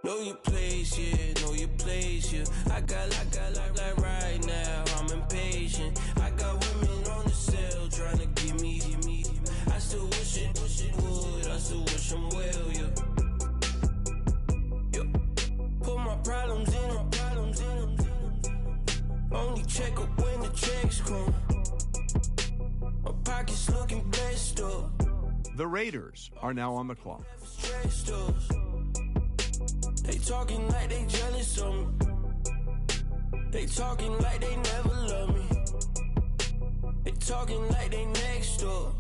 Know your place, yeah, know your place, yeah. I got like right now, I'm impatient. I got women on the cell trying to give me. I still wish it would, I still wish I'm well, yeah. Put my problems in. Only check up when the checks come. My pockets looking blessed up. The Raiders are now on the clock. They talking like they jealous of me. They talking like they never love me. They talking like they next door.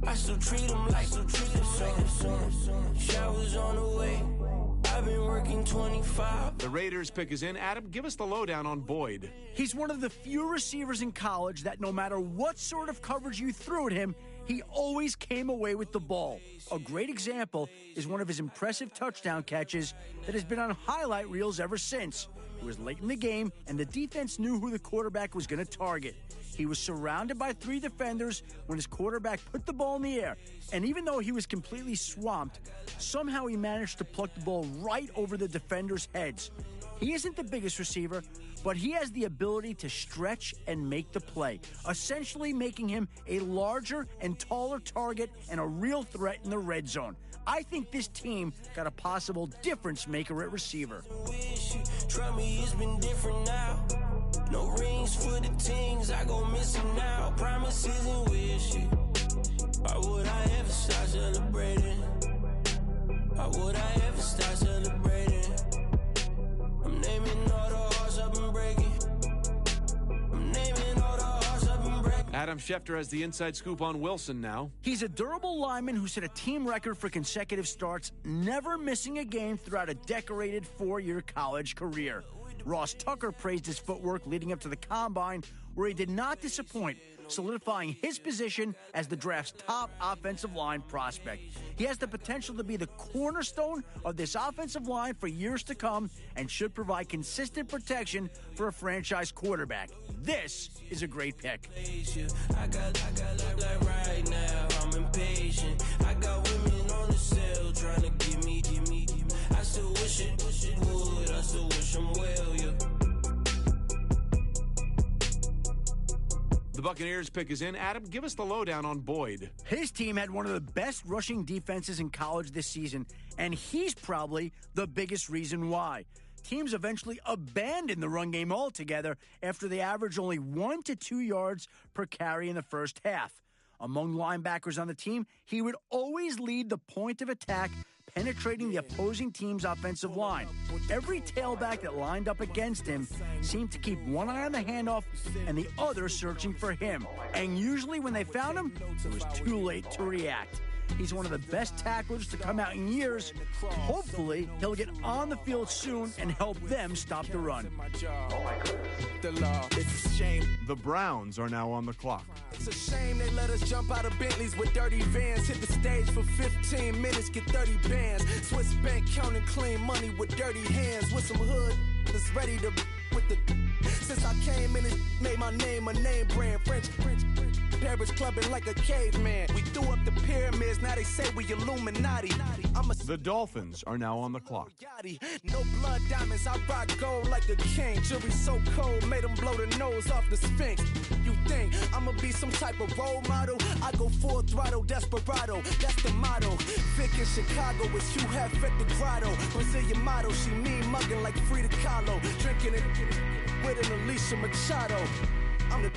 I still treat them like son. Showers on the way. I've been working 25. The Raiders pick is in. Adam, give us the lowdown on Boyd. He's one of the few receivers in college that no matter what sort of coverage you threw at him, he always came away with the ball. A great example is one of his impressive touchdown catches that has been on highlight reels ever since. It was late in the game, and the defense knew who the quarterback was going to target. He was surrounded by 3 defenders when his quarterback put the ball in the air. And even though he was completely swamped, somehow he managed to pluck the ball right over the defenders' heads. He isn't the biggest receiver, but he has the ability to stretch and make the play, essentially making him a larger and taller target and a real threat in the red zone. I think this team got a possible difference maker at receiver. Try me, it's been different now. No rings for the things I go missing now. Promises and wishes. Why would I ever start celebrating? Why would I ever start celebrating? I'm naming all the hearts I've been breaking. I'm naming all the hearts I've been breaking. Adam Schefter has the inside scoop on Wilson now. He's a durable lineman who set a team record for consecutive starts, never missing a game throughout a decorated 4-year college career. Ross Tucker praised his footwork leading up to the combine, where he did not disappoint, solidifying his position as the draft's top offensive line prospect. He has the potential to be the cornerstone of this offensive line for years to come and should provide consistent protection for a franchise quarterback. This is a great pick. I got like right now, I'm impatient. I got women on the cell trying to give me. I still wish it would, I still wish I'm well, yeah. The Buccaneers pick is in. Adam, give us the lowdown on Boyd. His team had one of the best rushing defenses in college this season, and he's probably the biggest reason why. Teams eventually abandoned the run game altogether after they averaged only 1 to 2 yards per carry in the first half. Among linebackers on the team, he would always lead the point of attack, penetrating the opposing team's offensive line. Every tailback that lined up against him seemed to keep one eye on the handoff and the other searching for him. And usually when they found him, it was too late to react. He's one of the best tacklers to come out in years. Hopefully, he'll get on the field soon and help them stop the run. It's a shame. The Browns are now on the clock. It's a shame they let us jump out of Bentleys with dirty vans. Hit the stage for 15 minutes, get 30 bands. Swiss bank counting clean money with dirty hands. With some hood that's ready to with the. Since I came in, it made my name a name brand. French. Paris clubbing like a caveman. We threw up the pyramids, now they say we Illuminati. The Dolphins are now on the clock. No blood diamonds, I rock gold like a king. Jury so cold, made them blow the nose off the Sphinx. You think I'ma be some type of role model? I go full throttle, desperado, that's the motto. Vic in Chicago is Hugh Hefner the grotto. Brazilian model, she mean mugging like Frida Kahlo. Drinking it with an Alicia Machado.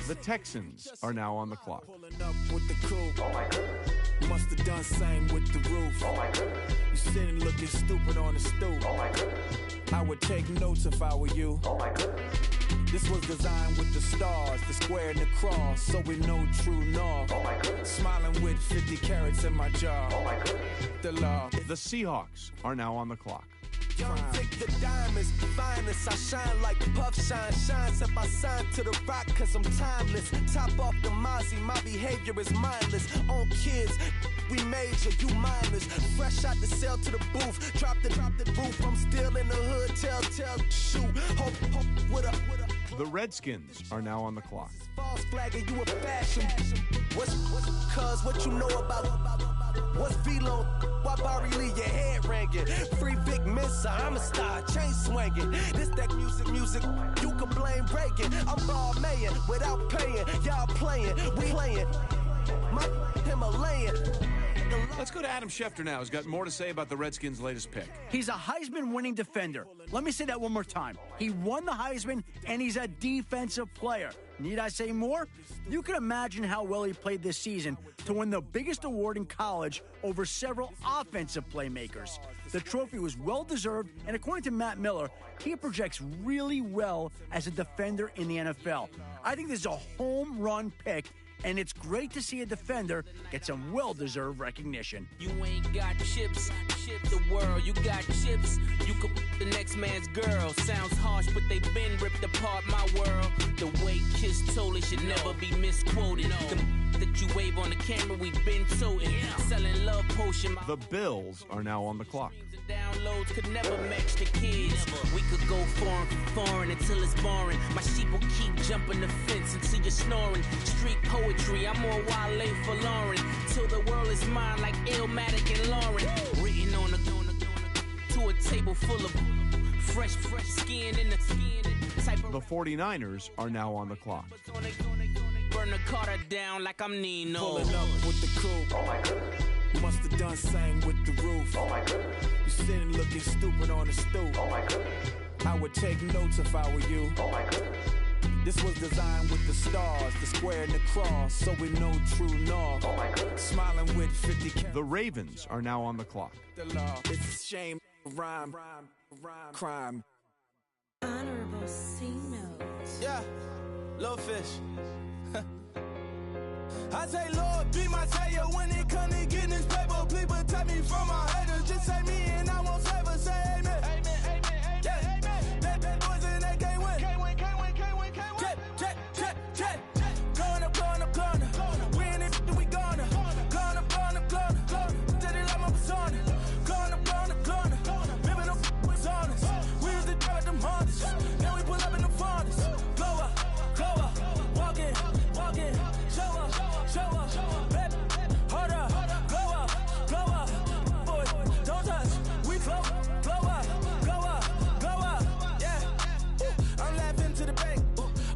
The Texans are now on the clock. Pulling up with the coupe. Oh my goodness. Must have done same with the roof. Oh my goodness. You sitting looking stupid on the stoop. Oh my goodness. I would take notes if I were you. Oh my goodness. This was designed with the stars, the square and the cross, so we know true north. Oh my goodness. Smiling with 50 carats in my jaw. Oh my goodness. The law. The Seahawks are now on the clock. Young Vic the diamonds, finest. I shine like puff shine. Shines up I sign to the rock cause I'm timeless. Top off the Mozzie, my behavior is mindless. On kids, we major, you minors. Fresh out the cell to the booth. Drop the booth, I'm still in the hood. Tell, shoot. Hope, with a. The Redskins are now on the clock. False flagging, you a fashion. What's cuz what you know about What's Velo? Why Barry leave your head ringing? Free Vic Mensa, I'm a star, chain swinging. This that music, you can blame Reagan. I'm ball mayin' without paying. Y'all playing, we playing. My Himalayan. Let's go to Adam Schefter now. He's got more to say about the Redskins' latest pick. He's a Heisman-winning defender. Let me say that one more time. He won the Heisman, and he's a defensive player. Need I say more? You can imagine how well he played this season to win the biggest award in college over several offensive playmakers. The trophy was well-deserved, and according to Matt Miller, he projects really well as a defender in the NFL. I think this is a home run pick, and it's great to see a defender get some well-deserved recognition. You ain't got chips, chip the world. You got chips, you could the next man's girl. Sounds harsh, but they been ripped apart my world. The way Kiss told it should never be misquoted. The that you wave on the camera, we've been toting. Selling love potion. The Bills are now on the clock. Downloads could never match the kids. We could go foreign until it's boring. My sheep will keep jumping the fence until you're snoring. Street poetry, I'm more Wale for Lauren. Till the world is mine like Illmatic and Lauren. Written on to a table full of fresh skin in the type of. The 49ers are now on the clock. Burn the Carter down like I'm Nino. Pulling up with the crew. Oh my goodness. Must have done same with the roof. Oh my goodness. You sitting looking stupid on the stoop. Oh my goodness. I would take notes if I were you. Oh my goodness. This was designed with the stars, the square and the cross, so we know true north. Oh my goodness. Smiling with 50 cats. The Ravens are now on the clock. The law. It's a shame, rhyme, crime. Honorable C notes. Yeah, little fish. I say, Lord, be my savior when it come to getting this paper. Please protect me from my haters. Just say me and I won't ever say amen. Amen, amen, amen, yeah. Amen. That boys and they can't win. Can't win, can't win, can't win, can't win. Jet. Going up. We in it, we gonna. Going up. Did it like my persona. Going up. Ripping up was honest. We used to drive them hardest. Now we pull up in the furnace. Glow up. Walking. Show up, baby, hold up, glow up, boy, don't touch, we flow up, yeah, I'm laughing to the bank,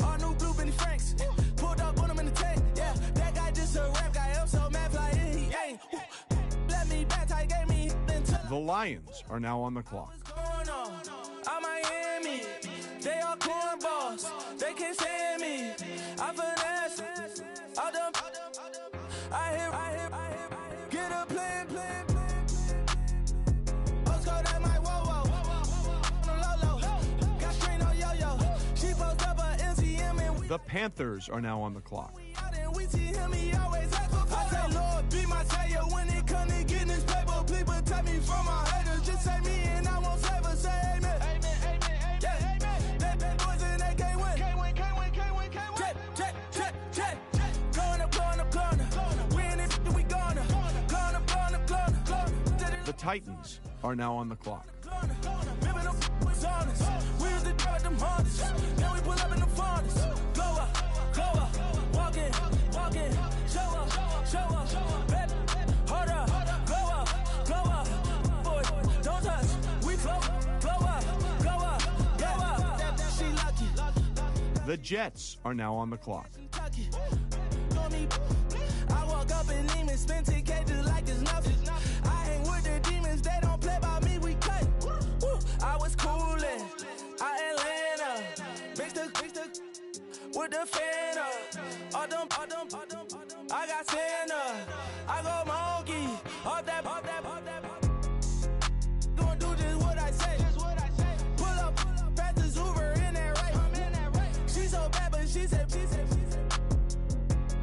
all new blue Benny Franks, pulled up on him in the tank, yeah, that guy just a rap guy, I'm so mad fly in, he ain't, let me back, I gave me, The Lions are now on the clock. What's going on? I'm Miami, they are cornballs, they can't stand me, I finesse, I done. I hear, get a plan. Let's go that my whoa. On the low. Got strain on yo-yo. She post up a NCM and we. The Panthers are now on the clock. We see him, he always ask for photo. I say, Lord, be my savior when it come to getting this paper. Please protect me from my haters. Just say me and I won't ever say amen. Amen. Yeah. Amen. That boys and they can't win. Can't win. Jet. Going up. The Titans are now on the clock. We used to drive them hardest. Now we pull up in the furnace. Glow up. Walking. Show up. Baby, hold up. Glow up. Boy, don't touch. We flow up. Yeah. She lucky. The Jets are now on the clock. I walk up in Neiman, spend 10K just like it's nothing. I hang with the demons, they don't play by me, we cut. I was coolin', Atlanta, mixed the with the fan up. All them, I got Santa, I go monkey, all that. Gonna do just what I say. Pull up, pass the Uber in that right. She so bad, but she said.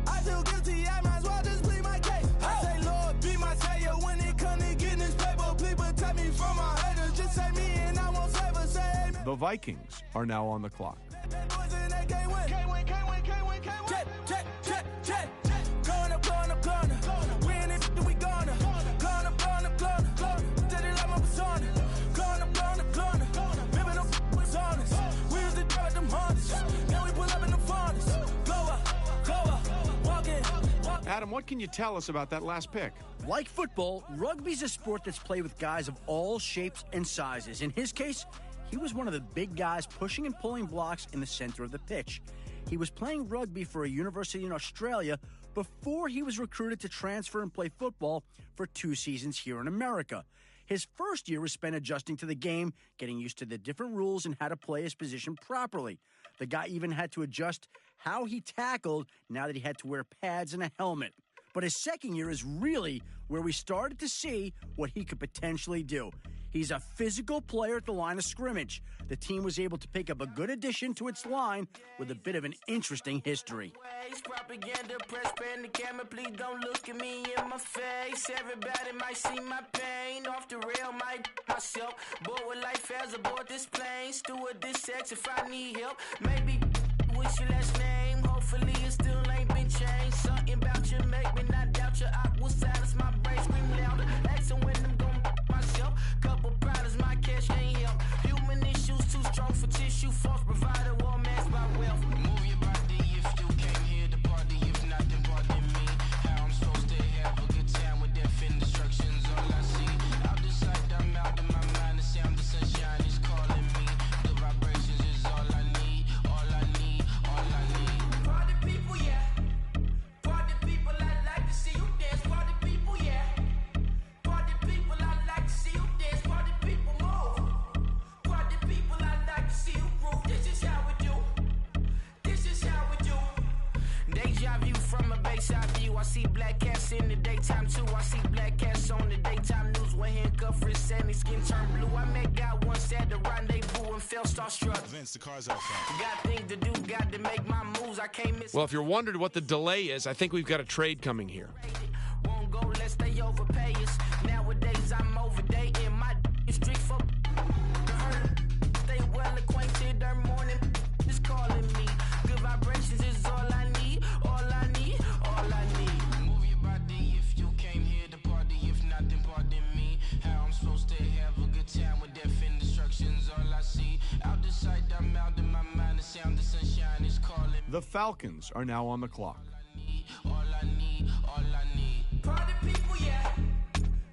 I feel guilty, I might as well just plead my case. I say, Lord, be my savior when it come to getting this paper. Please protect me from my haters. Just say me and I won't ever say amen. The Vikings are now on the clock. Boys and they can't win. Jet. Going up. We in it, we gonna. Going up. Did it like my persona. Going up. Ripping up was honest. We used to drive them hardest. Now we pull up in the furnace. Glow up. Adam, what can you tell us about that last pick? Like football, rugby's a sport that's played with guys of all shapes and sizes. In his case, he was one of the big guys pushing and pulling blocks in the center of the pitch. He was playing rugby for a university in Australia before he was recruited to transfer and play football for 2 seasons here in America. His first year was spent adjusting to the game, getting used to the different rules and how to play his position properly. The guy even had to adjust how he tackled now that he had to wear pads and a helmet. But his second year is really where we started to see what he could potentially do. He's a physical player at the line of scrimmage. The team was able to pick up a good addition to its line with a bit of an interesting history. Propaganda, press pen, the camera, please don't look at me in my face. Everybody might see my pain. Off the rail, might myself. Bored with life as aboard this plane. Steward this sex if I need help. Maybe what's your last name? Hopefully it still ain't been changed. Something about you make me not doubt you. I will silence my brain, scream louder. Asking when I'm gonna myself. Couple problems, my cash ain't help. Human issues too strong for tissue. False provider, war masked by wealth. Move your body if you came here to party. If not, then pardon me. How I'm supposed to have a good time with them fin instructions. All I see out the sight, I'm out of my mind. The sound of sunshine is calling me. The vibrations is all I need. All I need. All I need. Party people, yeah. Party people, I like to see you dance. Party people, yeah. Party people, I like to see you dance. Party people, move. Party people, I like to see you groove. This is how we do. This is how we do. Deja vu from a bayside view. I see black cats in the daytime too. I see black cats on the daytime news. When handcuffed, wrist and his skin turned blue. I met God once at the rendezvous and felt starstruck. Vince, the car's outside. Got things to do, got to make my moves. I can't miss. Well, if you're wondering what the delay is, I think we've got a trade coming here. Won't go lest they overpay us. Nowadays I'm overdating my street for stay well acquainted. Their morning is calling me. Good vibrations is all I need. All I need. All I need. Move your body if you came here to party. If not, then pardon me. How I'm supposed to have a good time with death and destructions. All I see out the sight, I'm out of my mind. The sound of sunshine is calling. The Falcons are now on the clock. All I need, all I need. Party people, yeah.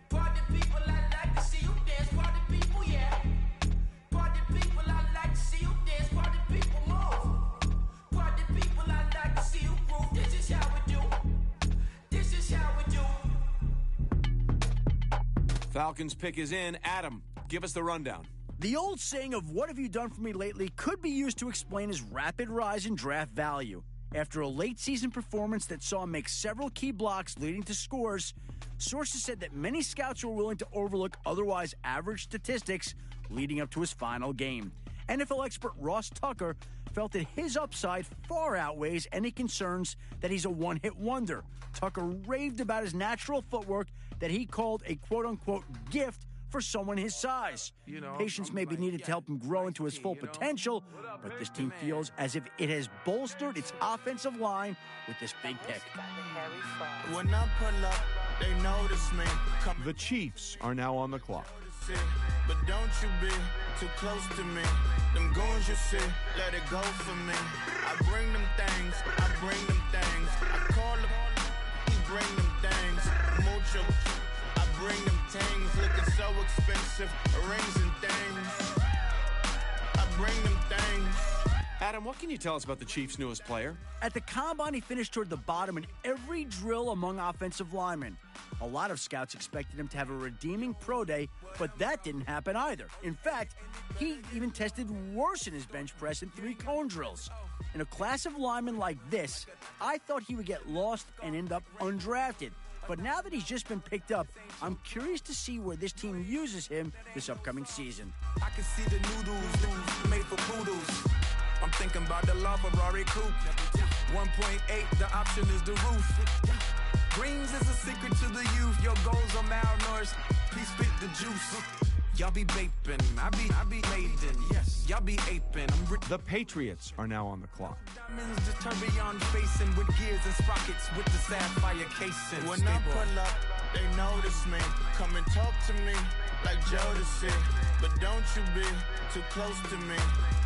Party people, I like to see you dance. Party people, yeah. Party people, I like to see you dance. Party people, move. Party people, I like to see you groove. This is how we do. This is how we do. Falcons pick is in. Adam, give us the rundown. The old saying of "what have you done for me lately" could be used to explain his rapid rise in draft value. After a late-season performance that saw him make several key blocks leading to scores, sources said that many scouts were willing to overlook otherwise average statistics leading up to his final game. NFL expert Ross Tucker felt that his upside far outweighs any concerns that he's a one-hit wonder. Tucker raved about his natural footwork that he called a quote-unquote gift for someone his size. Patience may be needed to help him grow into his full potential, but this team feels as if it has bolstered its offensive line with this big pick. When I pull up, they notice me. The Chiefs are now on the clock. But don't you be too close to me. Them goons you see, let it go for me. I bring them things, I bring them things. I call them, he bring them things. Mucho, I bring them things. Looking so expensive, rings and things. I bring them things. Adam, what can you tell us about the Chiefs' newest player? At the Combine, he finished toward the bottom in every drill among offensive linemen. A lot of scouts expected him to have a redeeming pro day, but that didn't happen either. In fact, he even tested worse in his bench press and 3-cone drills. In a class of linemen like this, I thought he would get lost and end up undrafted. But now that he's just been picked up, I'm curious to see where this team uses him this upcoming season. I can see the noodles made for poodles. I'm thinking about the LaFerrari coupe. 1.8, the option is the roof. Greens is a secret to the youth. Your goals are malnourished. Please spit the juice. Y'all be vaping, I be laden. Yes, y'all be aping. The Patriots are now on the clock. Diamonds, the tourbillon facing with gears and sprockets with the sapphire casing. When I pull up, they notice me. Come and talk to me like Jodeci. But don't you be too close to me.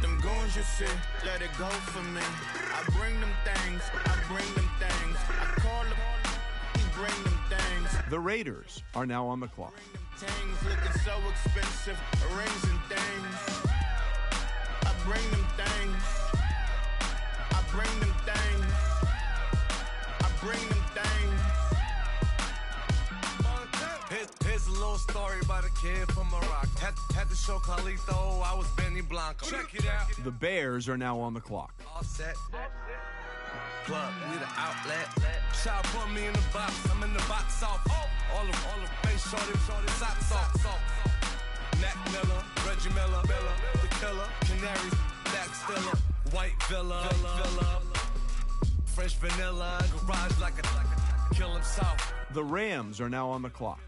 Them goons you see, let it go for me. I bring them things, I bring them things. I call them, bring them things. The Raiders are now on the clock. Things looking so expensive, rings and things. I bring them things. I bring them things. I bring them things. Here's a little story about a kid from Morocco. Had to show Carlito I was Benny Blanco. Check it out. The Bears are now on the clock. All set. Plug, we the outlet. Child put me in the box. I'm in the box off. All the face shorty, socks off. Mac Miller, Reggie Miller, the killer, Canaries, Black Stiller, White Villa, Fresh vanilla, garage like a kill himself. The Rams are now on the clock.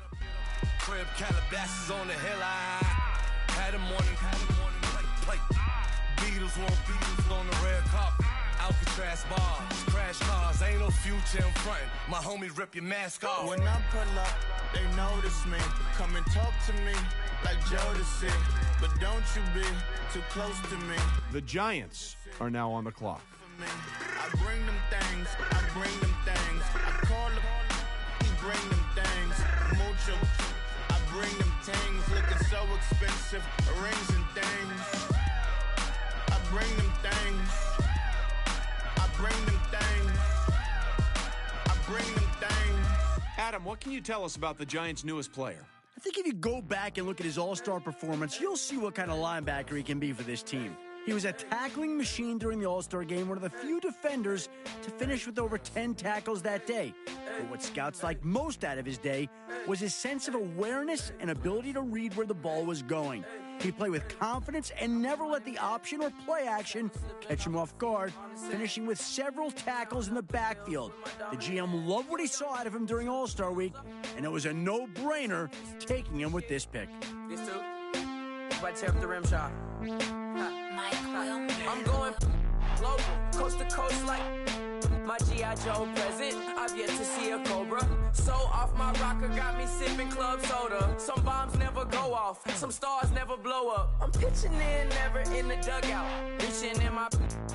Crib Calabasas on the hill. I had a morning plate. Beatles want Beatles on the red carpet. Alcatraz bars, crash cars, ain't no future in front. My homies rip your mask off. When I pull up, they notice me. Come and talk to me like Jodeci. But don't you be too close to me. The Giants are now on the clock. I bring them things, I bring them things. I call them, he bring them things. Mucho, I bring them things. Looking so expensive, rings and things. I bring them things. I bring them things. I bring them things. Adam, what can you tell us about the Giants' newest player? I think if you go back and look at his all-star performance, you'll see what kind of linebacker he can be for this team. He was a tackling machine during the All-Star game, one of the few defenders to finish with over 10 tackles that day. But what scouts liked most out of his day was his sense of awareness and ability to read where the ball was going. He played with confidence and never let the option or play action catch him off guard, finishing with several tackles in the backfield. The GM loved what he saw out of him during All-Star Week, and it was a no-brainer taking him with this pick. This too? If I tear up the rim shot. I'm going global, coast to coast like my G.I. Joe present. I've yet to see a Cobra. So off my rocker got me sipping club soda. Some bombs never go off, some stars never blow up. I'm pitching in, never in the dugout. Reaching in my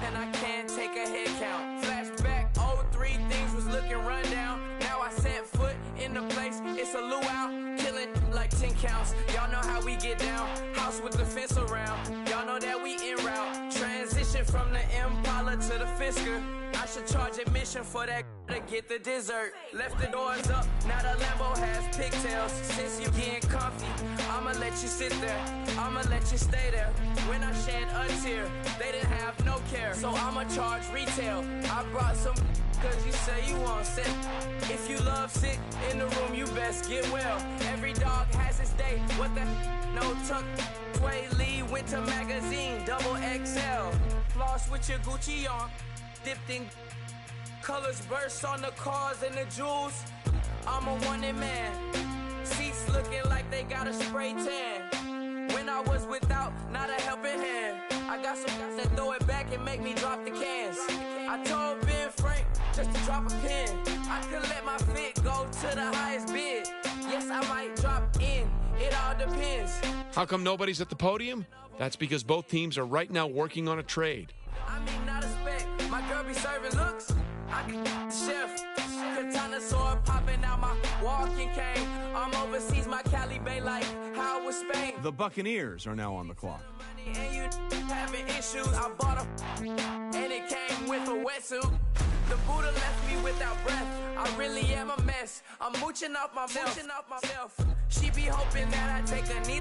and I can't take a head count. Flashback, 03, things was looking run down. Now I set foot in the place, it's a luau. Killing like 10 counts. Y'all know how we get down. House with the fence around. Y'all know that we en route. Transition from the Impala to the Fisker. I should charge admission for that to get the dessert. Left the doors up, now the Lambo has pigtails. Since you getting comfy, I'ma let you sit there. I'ma let you stay there. When I shed a tear, they didn't have no care. So I'ma charge retail. I brought some cause you say you want sick. If you love sick in the room, you best get well. Every dog has its day. What the no tuck. Sway Lee Winter Magazine, double XL. Floss with your Gucci on. Dipped in colors burst on the cars and the jewels. I'm a wanted man. Seats looking like they got a spray tan. When I was without, not a helping hand. I got some guys that throw it back and make me drop the cans. I told Ben Frank just to drop a pin. I could let my fit go to the highest bid. Yes, I might drop in. It all depends. How come nobody's at the podium? That's because both teams are right now working on a trade. I mean, not a spec. My girl be serving looks. I can the chef. Katana sword popping out my walking cane. I'm overseas, my Cali Bay like how it was Spain. The Buccaneers are now on the clock. And you having issues. I bought a and it came with a wetsuit. The Buddha left me without breath. I really am a mess. I'm mooching off myself. She be hoping that I take a knee.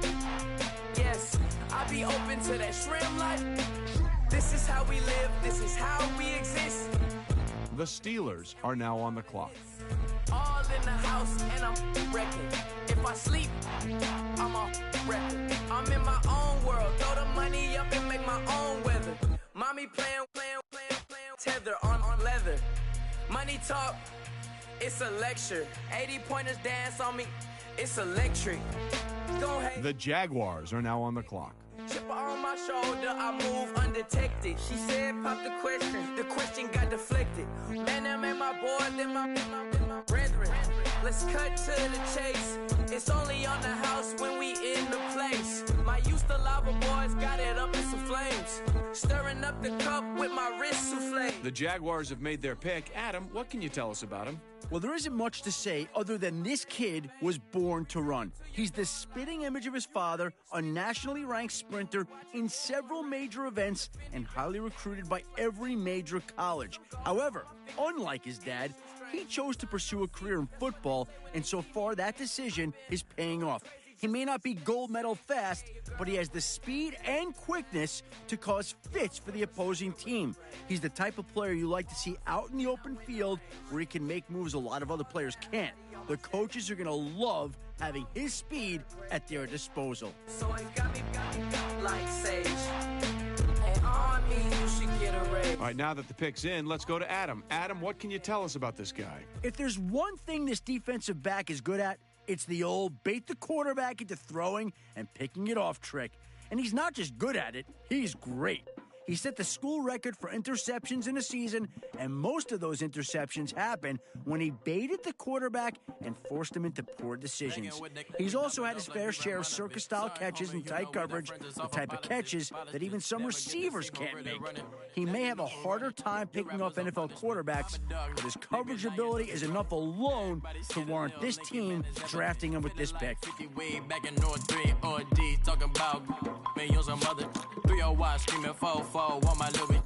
Yes, I be open to that shrimp life. This is how we live, this is how we exist. The Steelers are now on the clock. All in the house and I'm wrecking. If I sleep, I'm a wrecking. I'm in my own world, throw the money up and make my own weather. Mommy playing, tether on leather. Money talk, it's a lecture. 80-pointers dance on me, it's electric. Don't hate. The Jaguars are now on the clock. Chipper on my shoulder, I move undetected. She said, pop the question got deflected. Man, that made my boy, then my brethren. Let's cut to the chase. It's only on the house when we in the place. My used to lava boys got it head up in some flames. Stirring up the cup with my wrist souffle. The Jaguars have made their pick. Adam, what can you tell us about him? Well, there isn't much to say other than this kid was born to run. He's the spitting image of his father, a nationally ranked sprinter in several major events, and highly recruited by every major college. However, unlike his dad, he chose to pursue a career in football, and so far that decision is paying off. He may not be gold medal fast, but he has the speed and quickness to cause fits for the opposing team. He's the type of player you like to see out in the open field where he can make moves a lot of other players can't. The coaches are going to love having his speed at their disposal. So it got me like sage. And on me, you should get a raise. All right, now that the pick's in, let's go to Adam. Adam, what can you tell us about this guy? If there's one thing this defensive back is good at, it's the old bait the quarterback into throwing and picking it off trick. And he's not just good at it, he's great. He set the school record for interceptions in a season, and most of those interceptions happened when he baited the quarterback and forced him into poor decisions. He's also had his fair share of circus-style catches in tight coverage, the type of catches that even some receivers can't make. He may have a harder time picking off NFL quarterbacks, but his coverage ability is enough alone to warrant this team drafting him with this pick.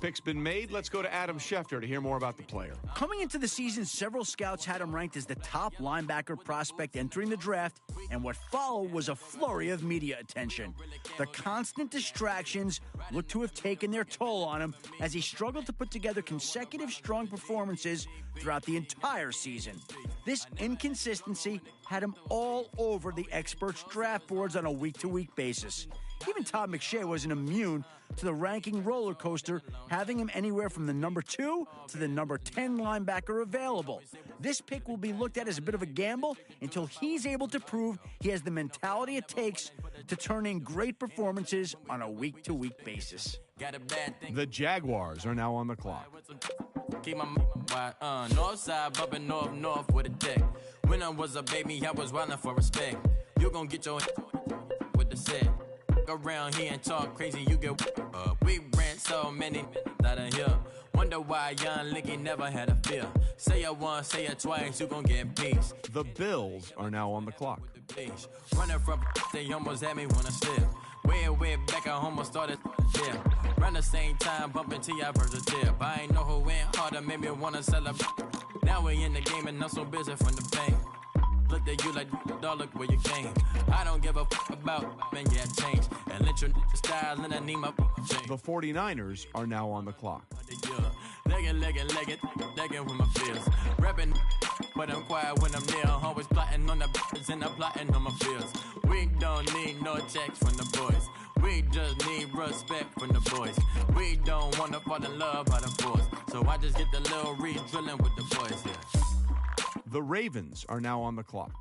Pick's been made. Let's go to Adam Schefter to hear more about the player. Coming into the season, several scouts had him ranked as the top linebacker prospect entering the draft, and what followed was a flurry of media attention. The constant distractions looked to have taken their toll on him as he struggled to put together consecutive strong performances throughout the entire season. This inconsistency had him all over the experts' draft boards on a week-to-week basis. Even Todd McShay wasn't immune to the ranking roller coaster, having him anywhere from the number 2 to the number 10 linebacker available. This pick will be looked at as a bit of a gamble until he's able to prove he has the mentality it takes to turn in great performances on a week-to-week basis. The Jaguars are now on the clock. Keep my north side bumping north with a dick. When I was a baby, I was wildin' for respect. You gon' get your with the set. Around here and talk crazy, you get we ran so many out of here. Wonder why young Licky never had a fear. Say it once, say it twice, you gon' get peace. The Bills are now on the clock. Running from they almost had me wanna slip. Way back, I almost started yeah. Around the same time, bumping till I burst a tip. I ain't know who went harder, made me wanna celebrate. Now we in the game and I'm so busy from the fame. Look at you like, dog, look where you came. I don't give a about, man, yeah, change. And let your style and I need my change. The 49ers are now on the clock. Leg it with my feels. Rapping, but I'm quiet when I'm near. Always plotting on the b****s and I'm plotting on my feels. We don't need no checks from the boys. We just need respect from the boys. We don't wanna fall in love by the force. So I just get the little re-drilling with the boys, yeah. The Ravens are now on the clock.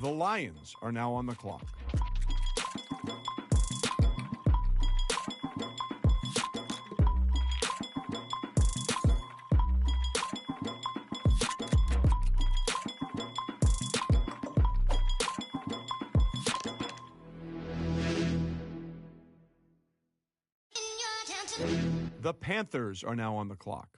The Lions are now on the clock. The Panthers are now on the clock.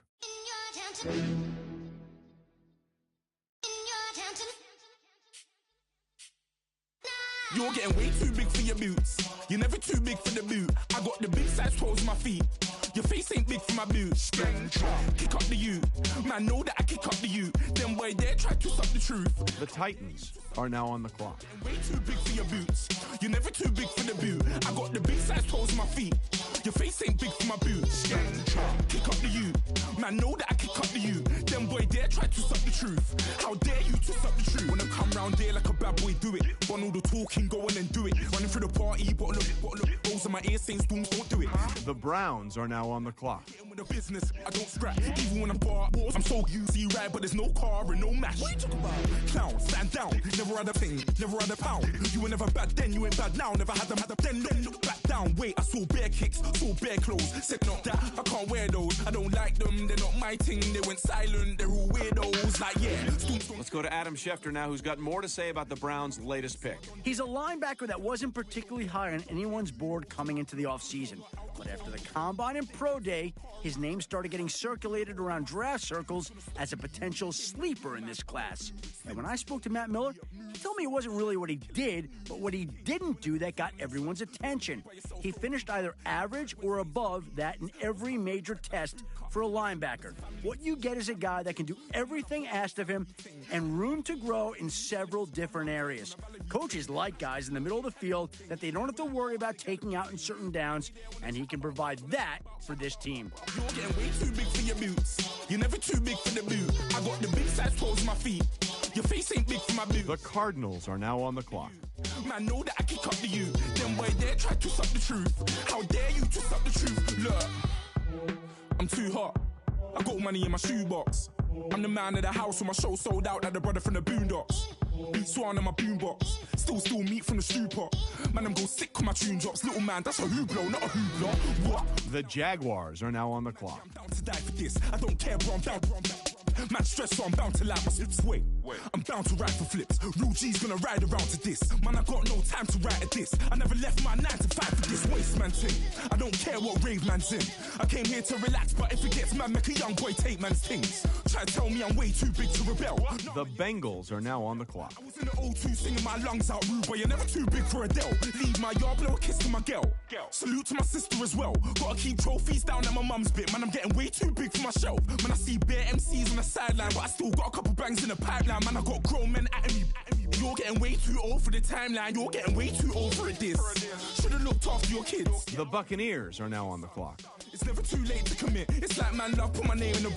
You're getting way too big for your boots. You're never too big for the boot. I got the big size toes in my feet. Your face ain't big for my boots. Kick up the U. Man, know that I kick up the U. Them boy there try to stop the truth. The Titans are now on the clock. Way too big for your boots. You're never too big for the boot. I got the big size toes in my feet. Your face ain't big for my boots. Kick up the U. Man, know that I kick up the U. Them boy there try to stop the truth. How dare you to stop the truth? When I come round round there like a bad boy, do it. Run all the talking, go on and do it. Running through the party, bottle of rolls in my ear saying storms, don't do it. The Browns are now on the clock. With the business, I don't scrap. Even when I'm bar wars, I'm so easy right, but there's no car and no match. What you talking about? Clown, stand down. Never had a thing, never had a pound. You were never bad then, you ain't bad now. Never had them, then look back down. Wait, I saw bare kicks, saw bare clothes. Said not that, I can't wear those. I don't like them, they're not my thing. They went silent, they're all weirdos. Like, yeah. Let's go to Adam Schefter now, who's got more to say about the Browns' latest pick. He's a linebacker that wasn't particularly high on anyone's board coming into the offseason. But after the Combine and Pro Day, his name started getting circulated around draft circles as a potential sleeper in this class. And when I spoke to Matt Miller, he told me it wasn't really what he did, but what he didn't do that got everyone's attention. He finished either average or above that in every major test for a linebacker. What you get is a guy that can do everything asked of him and room to grow in several different areas. Coaches like guys in the middle of the field that they don't have to worry about taking out in certain downs, and he can provide that for this team. You're getting way too big for your boots. You're never too big for the boot. I got the big size toes on my feet. Your face ain't big for my boot. The Cardinals are now on the clock. Man, know that I kick up to you. Then why dare try to suck the truth? How dare you to suck the truth? Look, I'm too hot. I got money in my shoebox. I'm the man of the house when my show sold out like the brother from the Boondocks. Beat Swan in my boombox. Still meat from the stew pot. Man, I'm go sick when my tune drops. Little man, that's a hooplo, not a hoopla. What? The Jaguars are now on the clock. I'm down to die for this. I don't care, bro. I'm down. Man, stress, so I'm bound to like my slips. Wait, I'm bound to ride for flips. Real G's gonna ride around to this. Man, I got no time to write at this. I never left my 9 to 5 for this waste man thing. I don't care what rave man's in. I came here to relax, but if it gets mad, make a young boy take man's things. Try to tell me I'm way too big to rebel. The Bengals are now on the clock. I was in the O2 singing my lungs out rude, but you're never too big for Adele. Leave my yard, blow a kiss to my girl. Salute to my sister as well. Gotta keep trophies down at my mum's bit. Man, I'm getting way too big for my shelf. Man, I see bare MCs on the sideline, but I still got a couple bangs in the pipeline. Man, I got grown men at me. You're getting way too old for the timeline. You're getting way too old for this. Should've looked after your kids. The Buccaneers are now on the clock. It's never too late to commit. It's like, man, love, put my name in a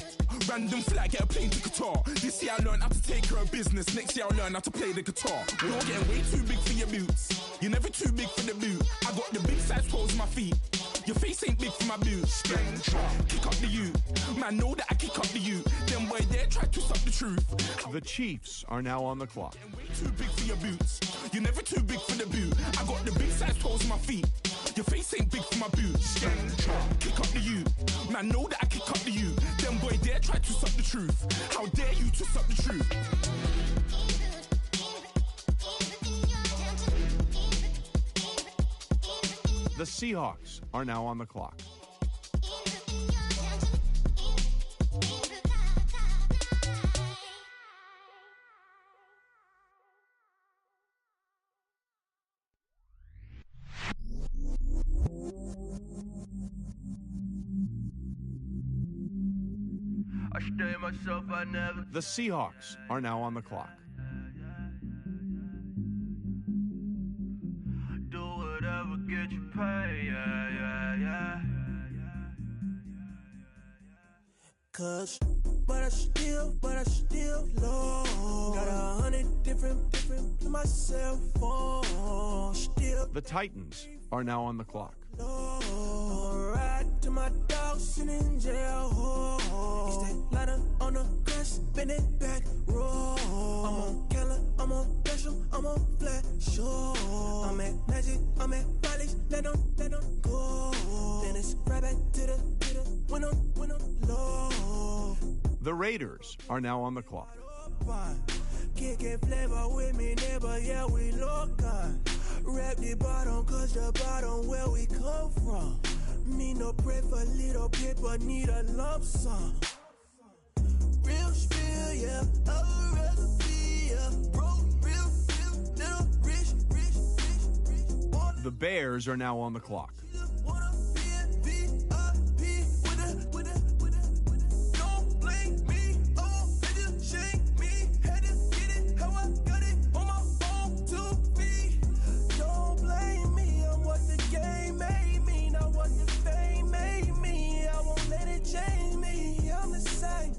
random flight, get a plane to Qatar. This year I learned how to take care of business. Next year I'll learn how to play the guitar. You're getting way too big for your boots. You're never too big for the boot. I got the big size toes on my feet. Your face ain't big for my boots. Kick up the you. Man, know that I kick up the you. Then why dare try to suck the truth? The Chiefs are now on the clock. Way too big for your boots. You're never too big for the boot. I got the big size toes on my feet. Your face ain't big for my boots. Kick up the you. Man, know that I kick up the you. Then boy dare try to suck the truth. How dare you to suck the truth? The Seahawks are now on the clock. I stay myself, I never. The Seahawks are now on the clock. Do whatever, get you paid, yeah. Cause, but I still low. Got 100 different to my cell phone. Still. The Titans are now on the clock. Right to my dog sitting in jail. It's that ladder on the grass, spin it back, roll. I'm on Keller, I'm on Gresham, I'm on Flat Shore. I'm at Magic, I'm at Riley's, let them go. Then it's right back to the when I'm low. The Raiders are now on the clock. Kicking flavor with me, neighbor, yeah, we local. Rap the bottom, cause the bottom where we come from. Me no pray for little paper, need a lump sum. Real spill, yeah, I'd rather be, yeah. Broke, real, little rich. The Bears are now on the clock.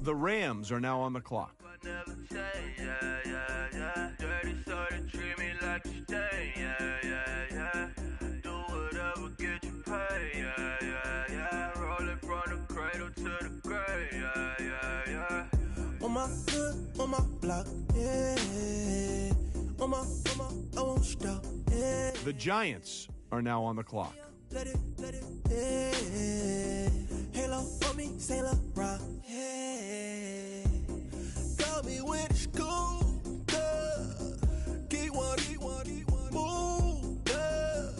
The Rams are now on the clock. Dirty my hood, on my block, yeah. On my, I won't stop, yeah. The Giants are now on the clock. Let it, yeah. Halo on me, Saint Laurent, yeah. Got me when it's cool, yeah. Get one, move, yeah.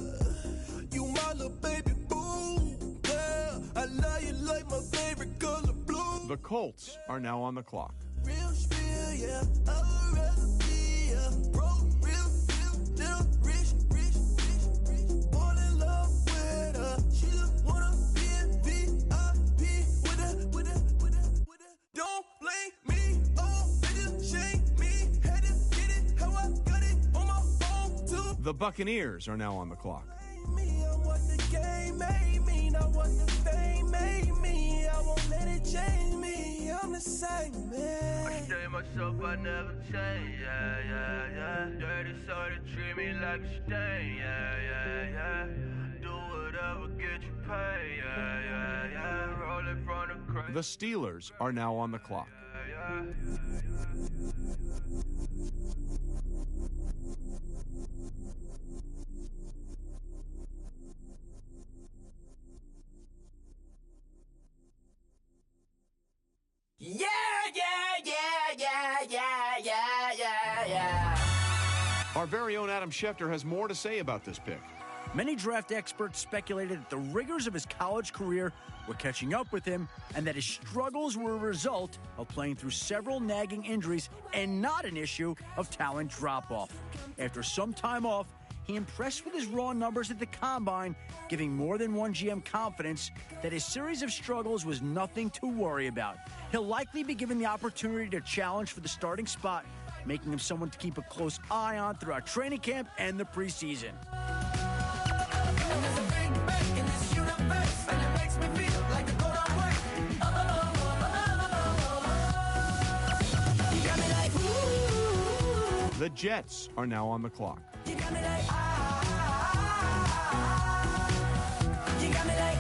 You my little baby boo, yeah. I love you like my favorite color blue. The Colts are now on the clock. Real spiel, yeah. I'd rather be a broke, real, little rich. Fall in love with her. She just wanna be in VIP with her. Don't blame me, oh, nigga, shame me. Had to get it how I got it on my phone, too. The Buccaneers are now on the clock. I'm what the game made me, not what the fame made me. I won't let it change me. I'm the same man. I stay myself, I never change. Yeah. Dirty soda, treat me like a stain. Yeah. Do whatever, get you paid. Yeah. Roll it from the crate. The Steelers are now on the clock. Yeah. Our very own Adam Schefter has more to say about this pick. Many draft experts speculated that the rigors of his college career were catching up with him and that his struggles were a result of playing through several nagging injuries and not an issue of talent drop-off. After some time off, he impressed with his raw numbers at the Combine, giving more than one GM confidence that his series of struggles was nothing to worry about. He'll likely be given the opportunity to challenge for the starting spot, making him someone to keep a close eye on throughout training camp and the preseason. The Jets are now on the clock. You got me like, you got me like,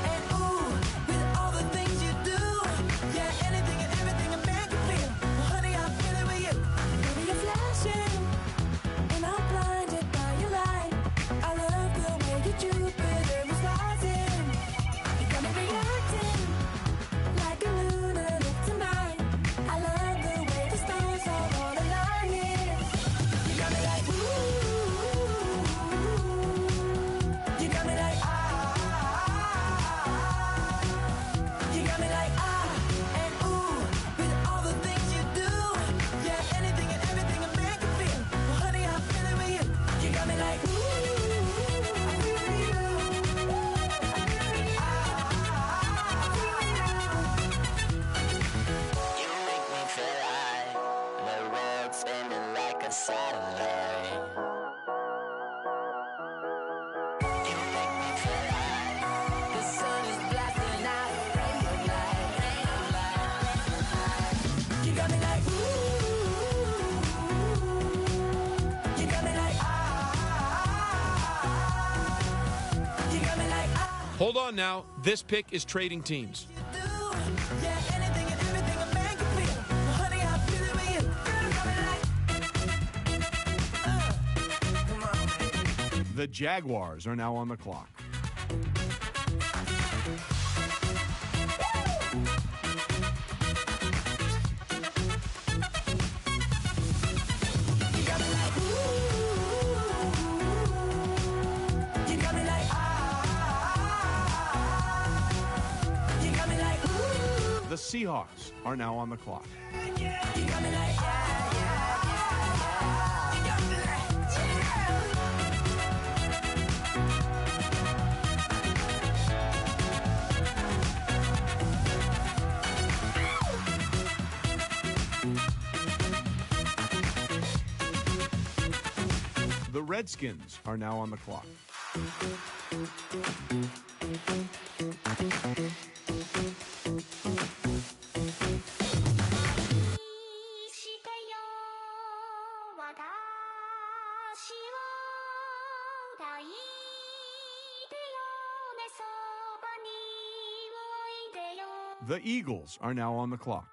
and ooh, with all the things you do. Yeah, anything and everything a man can feel. Well, honey, I'm feeling with you. Baby, you're flashing, and I'm blinded by your light. I love the way you Jupiter is rising. You got me reacting like a lunar tonight. I love the way the stars are all aligning. You got me like, ooh. You got me like, you got me like, and ooh, with all the things you do. Yeah, anything and everything a man can feel. Well, honey, I'm feeling with you. You got me like, ooh, I feel with you. You make me feel like the world's spinning like a satellite. You make me feel like the sun is blasting out a ray of light. You got me like, ooh. You got me like, you got me like, Hold on now. This pick is trading teams. yeah, anything and everything a man can feel. Well, honey, I'm feeling with you. You got me like, come on, man. The Jaguars are now on the clock. You got me like, ooh. You got me like, you got me like, ooh. The Seahawks are now on the clock. You got me like, you got me like, The Redskins are now on the clock. The Eagles are now on the clock.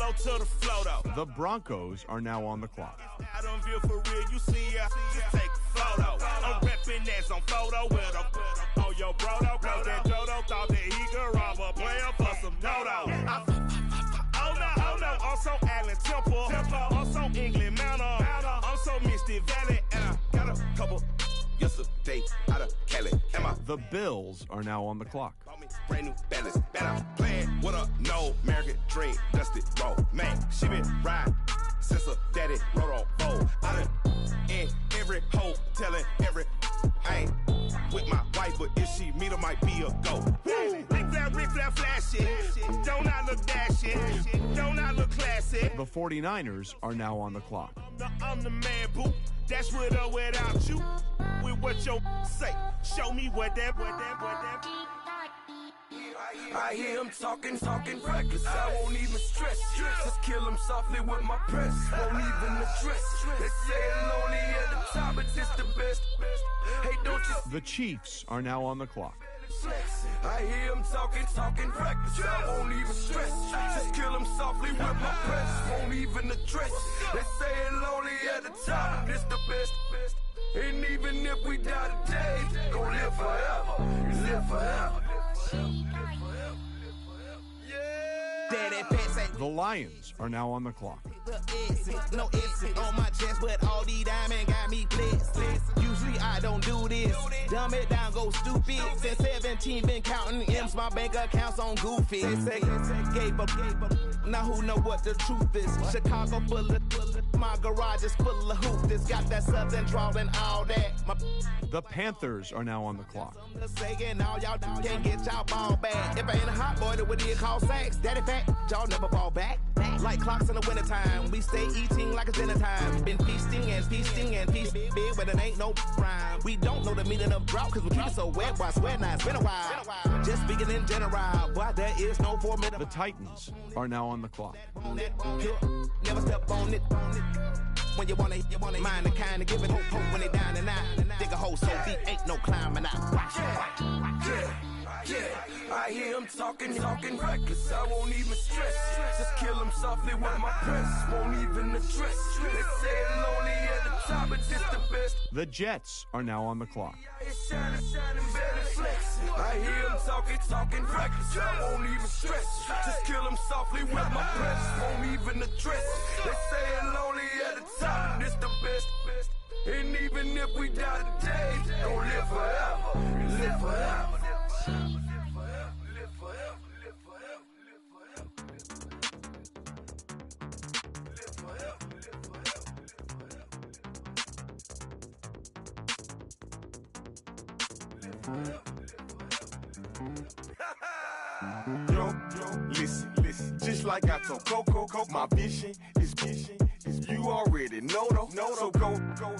low to the flow, though. The Broncos are now on the clock. Adamville for real, you see ya. Just take a photo. I'm reppin' that on photo with a oh, yo, bro, though. Cause that Jodo thought that he could rob a player for some dodo. Oh no, also Allen Temple. Also England Mountain. Also Mystic Valley. And I got a couple yesterday out of Cali. The Bills are now on the clock. Brand new balance, better playing with a no American dream, dusted roll. Man, she been riding since her daddy rode on bowl. I done in every hole, telling every I ain't with my wife, but if she meet her, might be a go. Rick Flair flashy, don't I look dashy, don't I look classy. The 49ers are now on the clock. I'm the man, boo. That's with or without you. With what your say, show me what that. I hear him talking reckless. I won't even stress. Just kill him softly with my press. Won't even address. They say it lonely at the top, but it's the best. Hey, don't you? The Chiefs are now on the clock. I hear him talking reckless. I won't even stress. Just kill him softly with my press. Won't even address. They say it lonely at the top, but it's the best. And even if we die today, gon' live forever. Live forever. The Lions are now on the clock. No exit on my chest, but all these diamonds got me blessed. Usually I don't do this. Dumb it down, go stupid. Since 17, been counting M's, my bank accounts on Goofy. They say gave up. Now who know what the truth is? Chicago full of my garage is full of hoop. This got that southern drawl and all that. The Panthers are now on the clock. Saying all y'all can't get y'all ball back. If I ain't a hot boy, then what do you call sacks? Daddy fat, y'all never fall back. Like clocks in the wintertime, we stay eating like it's dinner time. Been feasting and feasting and feast big, but it ain't no rhyme. We don't know the meaning of drought, cause we keep it so wet. Why sweat now? It's been a while. Just speaking in general, boy, there is no formidable. The Titans are now on the clock. Never step on it. When you wanna mind the kind of giving hope when they down and out. Dig a hole so deep, ain't no climbing out. Yeah, I hear him talking reckless. I won't even stress. Just kill him softly with my press. Won't even address. They say it lonely at the top, but it's the best. The Jets are now on the clock. It's shining, better flex. I hear him talking reckless. I won't even stress. Just kill him softly with my press. Won't even address. They say it lonely at the top, but it's the best. And even if we die today, don't live forever. Live forever. Yo, listen, just like I told Coco, my vision is you already know though. So go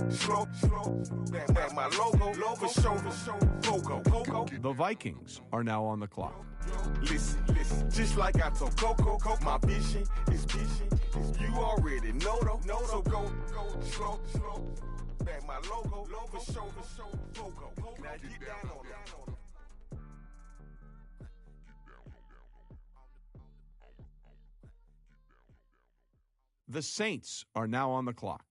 slow, back my logo, for show, Coco. The Vikings are now on the clock. Listen, just like I told Coco, my vision is you already know though. So go slow, back my logo, for show, Coco. Now get down on it. The Saints are now on the clock.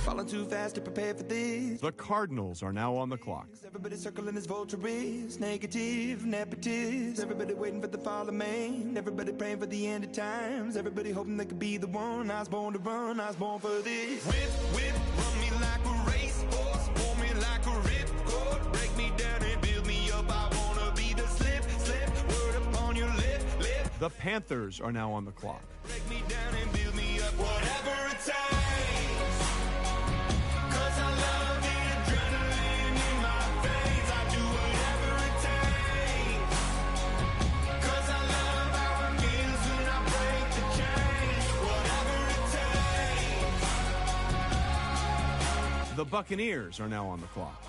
Falling too fast to prepare for this. The Cardinals are now on the clock. Everybody circling his vultures, negative, nepotist. Everybody waiting for the fall of man. Everybody praying for the end of times. Everybody hoping they could be the one. I was born to run, I was born for this. Whip, run me like a racehorse, pull me like a ripcord, break me down and build me up. I wanna be the slip, word upon your lip. The Panthers are now on the clock. Break me down and build me up, whatever it takes. The Buccaneers are now on the clock.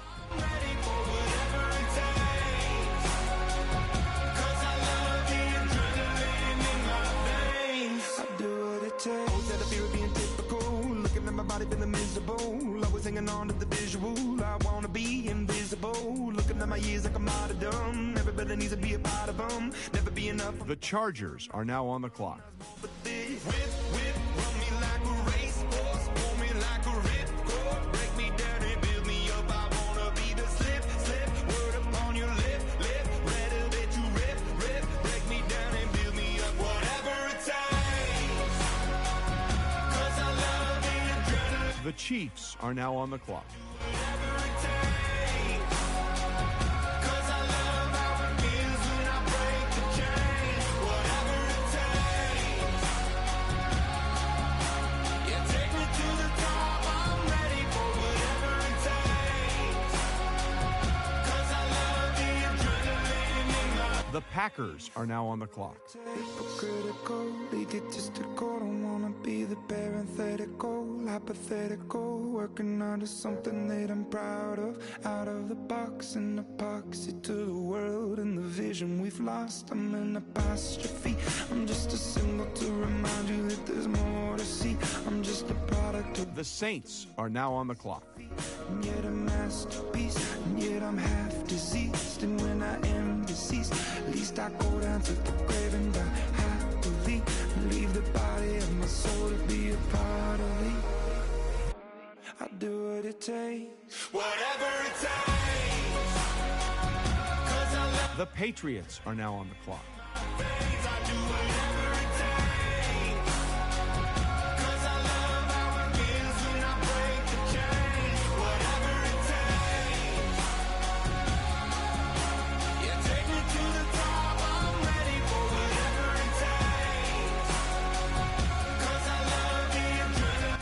everybody feeling miserable. Always hanging on to the visual. I wanna be invisible. Looking at my years like I'm out of dumb. Everybody needs to be a part of them. Never be enough. The Chargers are now on the clock. The Chiefs are now on the clock. The Packers are now on the clock. Hypocritical, egotistical, don't wanna be the parenthetical, hypothetical, working under something that I'm proud of, out of the box, an epoxy to the world and the vision we've lost. I'm an apostrophe, I'm just a symbol to remind you that there's more to see. I'm just a product of the Saints are now on the clock. And yet a masterpiece, and yet I'm half diseased. And when I am deceased, at least I go down to the grave and die happily. Leave the body of my soul to be a part of me. I do what it takes, whatever it takes. The Patriots are now on the clock.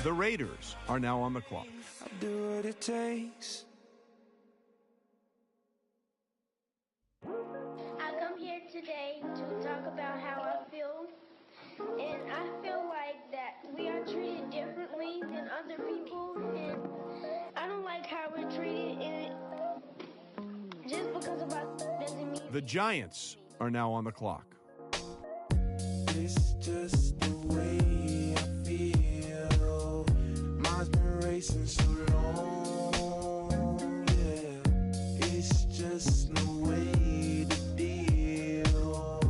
The Raiders are now on the clock. I do what it takes. I come here today to talk about how I feel, and I feel like that we are treated differently than other people, and I don't like how we're treated, and just because of our doesn't mean. The Giants are now on the clock. It's just the way I feel. Mine's been racing so long, yeah. It's just no way to deal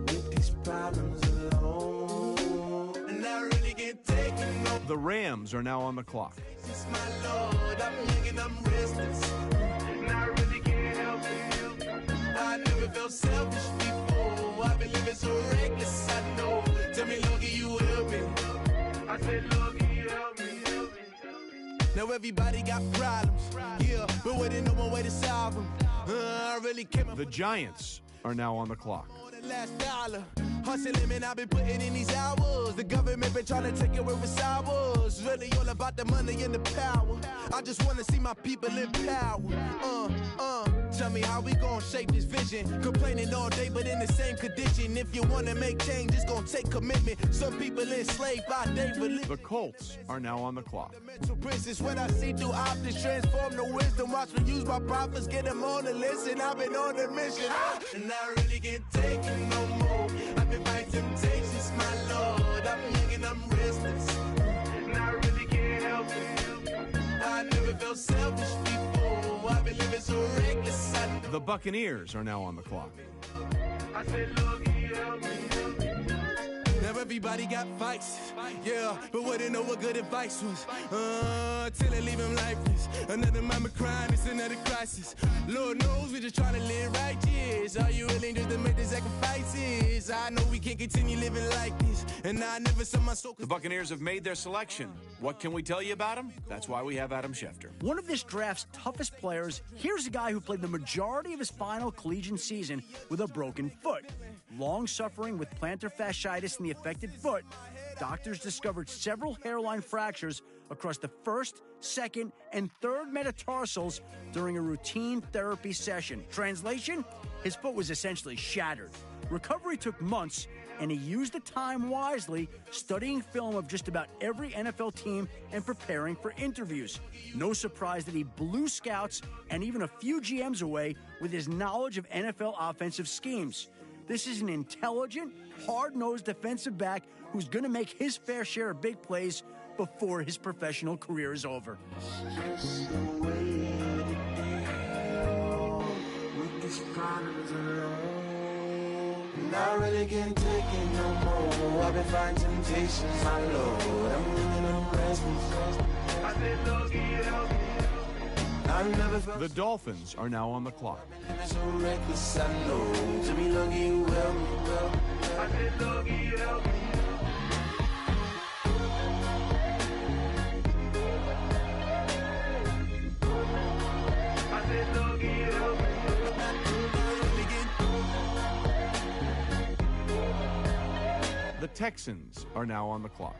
with these problems alone. And I really can't take it no. The Rams are now on the clock. It's my Lord, I'm young and I'm restless. And I really can't help it. I never felt selfish before. I've been living so reckless, I know. Tell me, Lord, can you help me? I said, Lord, can you help me? Now everybody got problems, yeah, but waiting no one way to solve them. I really came up. The Giants are now on the clock. Last dollar. Hustling, man, I've been putting in these hours. The government been trying to take away what's ours. Really all about the money and the power. I just want to see my people in power. Tell me how we gon' shape this vision. Complaining all day, but in the same condition. If you want to make change, it's gon' take commitment. Some people enslaved by day, but the Colts are now on the clock. The mental princess, what I see through optics, transform the wisdom. Watch me use my prophets, get them on the list, and I've been on the mission. And I really can't take it no more. I've been fighting temptations, my Lord. I'm young and I'm restless. And I really can't help it. I never felt selfish before. I've been living so reckless. The Buccaneers are now on the clock. I said, Lord, can you help me? Now everybody got fights, yeah, but wouldn't know what good advice was. Till it leave him lifeless. Another mama crying, it's another crisis. Lord knows we just trying to live righteous. Are you willing just to make the sacrifices? I know we can't continue living like this, and I never saw my soul. The Buccaneers have made their selection. What can we tell you about them? That's why we have Adam Schefter. One of this draft's toughest players, here's a guy who played the majority of his final collegiate season with a broken foot. Long suffering with plantar fasciitis in the affected foot, doctors discovered several hairline fractures across the first, second, and third metatarsals during a routine therapy session. Translation? His foot was essentially shattered. Recovery took months, and he used the time wisely, studying film of just about every NFL team and preparing for interviews. No surprise that he blew scouts and even a few GMs away with his knowledge of NFL offensive schemes. This is an intelligent, hard-nosed defensive back who's going to make his fair share of big plays before his professional career is over. Not really getting taken no more. I've been finding temptations, my Lord. I'm living on restless. I said, Lord, help me. I've never felt The Dolphins are now on the clock. so reckless, I know. To me, Lord, you help me, well. I said, Lord, help me. I said, Lord, help me. The Texans are now on the clock.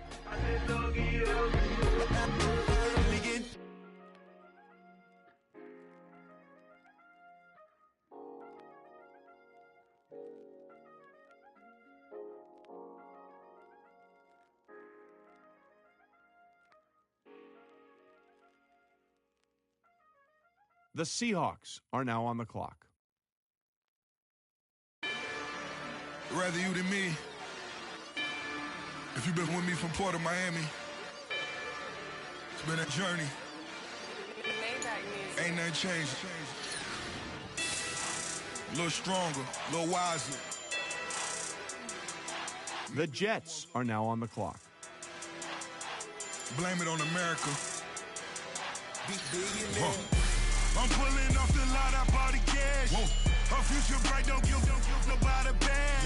The Seahawks are now on the clock. Rather you than me. If you've been with me from Port of Miami, it's been a journey. Ain't nothing changed. A little stronger, a little wiser. The Jets are now on the clock. Blame it on America. I'm pulling off the lot, I bought the cash. Her future bright, don't give nobody bad.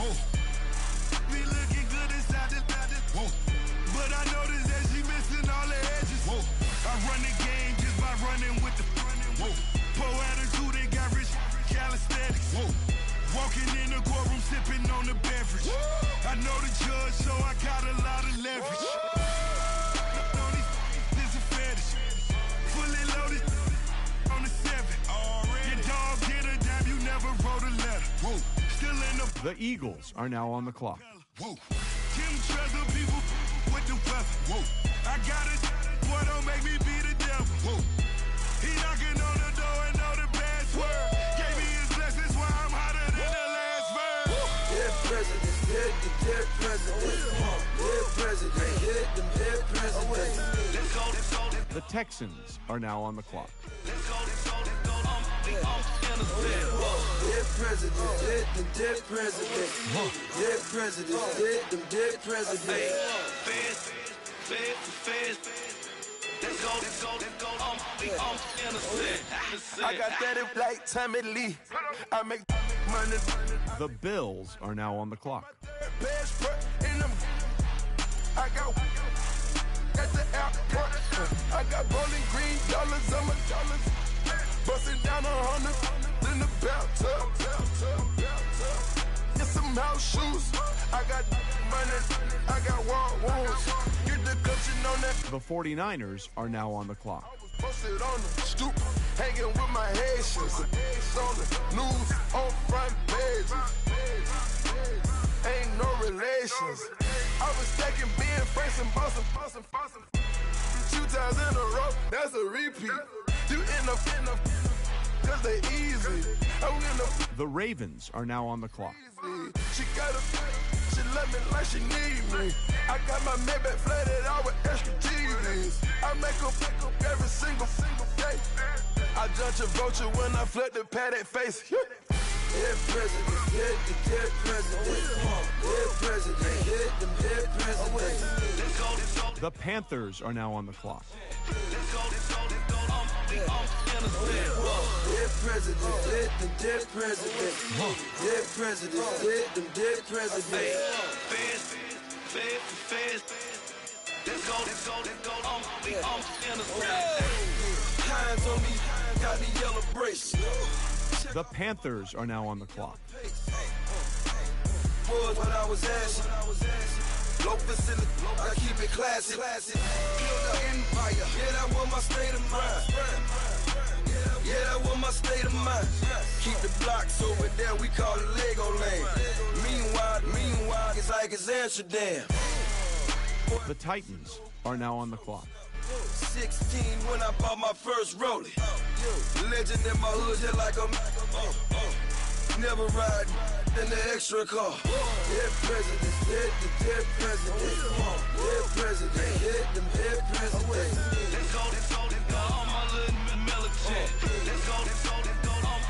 Be looking good inside the but I noticed that she missing all the edges. I run the game just by running with the poor attitude, they got rich calisthenics. Walking in the courtroom, sipping on the beverage. I know the judge, so I got a lot of leverage. This a fetish. Fully loaded on the 7. Your dog get a dime, you never wrote a letter. Still in the Eagles are now on the clock. Kim Treasure people with the weapon. I got it, boy, don't make me be the devil. He knocking on the door and know the password. Gave me his blessings while I'm hotter than the last verse. Dead presidents, dead presidents. Dead presidents, dead presidents. The Texans are now on the clock. Dead presidents, dead presidents. Dead presidents, dead presidents. I got that like Tommy Lee. I make money. The Bills are now on the clock. I got at the airport. I got bowling green dollars on my dollars. Busting down 100 in the bathtub. Get some house shoes. I got money. I got war wounds. Get the cushion on that. The 49ers are now on the clock. Posted on the stoop, hanging with my Haitians. On the news, on front pages. Ain't no relations. I was taking being Franks and Boston. 2 times in a row, that's a repeat. You end up, cause they easy. I'm in the. The Ravens are now on the clock. She got a, she love me like she need me. I got my Maybach flooded out with extra TVs. I make up every single day. I judge a vulture when I flood the padded face. Dead presidents, dead presidents. Dead presidents, dead presidents. The Panthers are now on the clock. Dead presidents, dead presidents. Dead presidents, dead presidents. Hands on me, got the yellow brace. The Panthers are now on the clock. Was what I was asking. Low facility, I keep it classy. Build an empire, yeah, that was my state of mind. Yeah, that was my state of mind. Keep the blocks over there, we call it Lego Land. Meanwhile, it's like it's Amsterdam. The Titans are now on the clock. 16 when I bought my first rollie. Legend in my hood, just like a never ride in the extra car. Dead presidents, dead presidents. Dead presidents, dead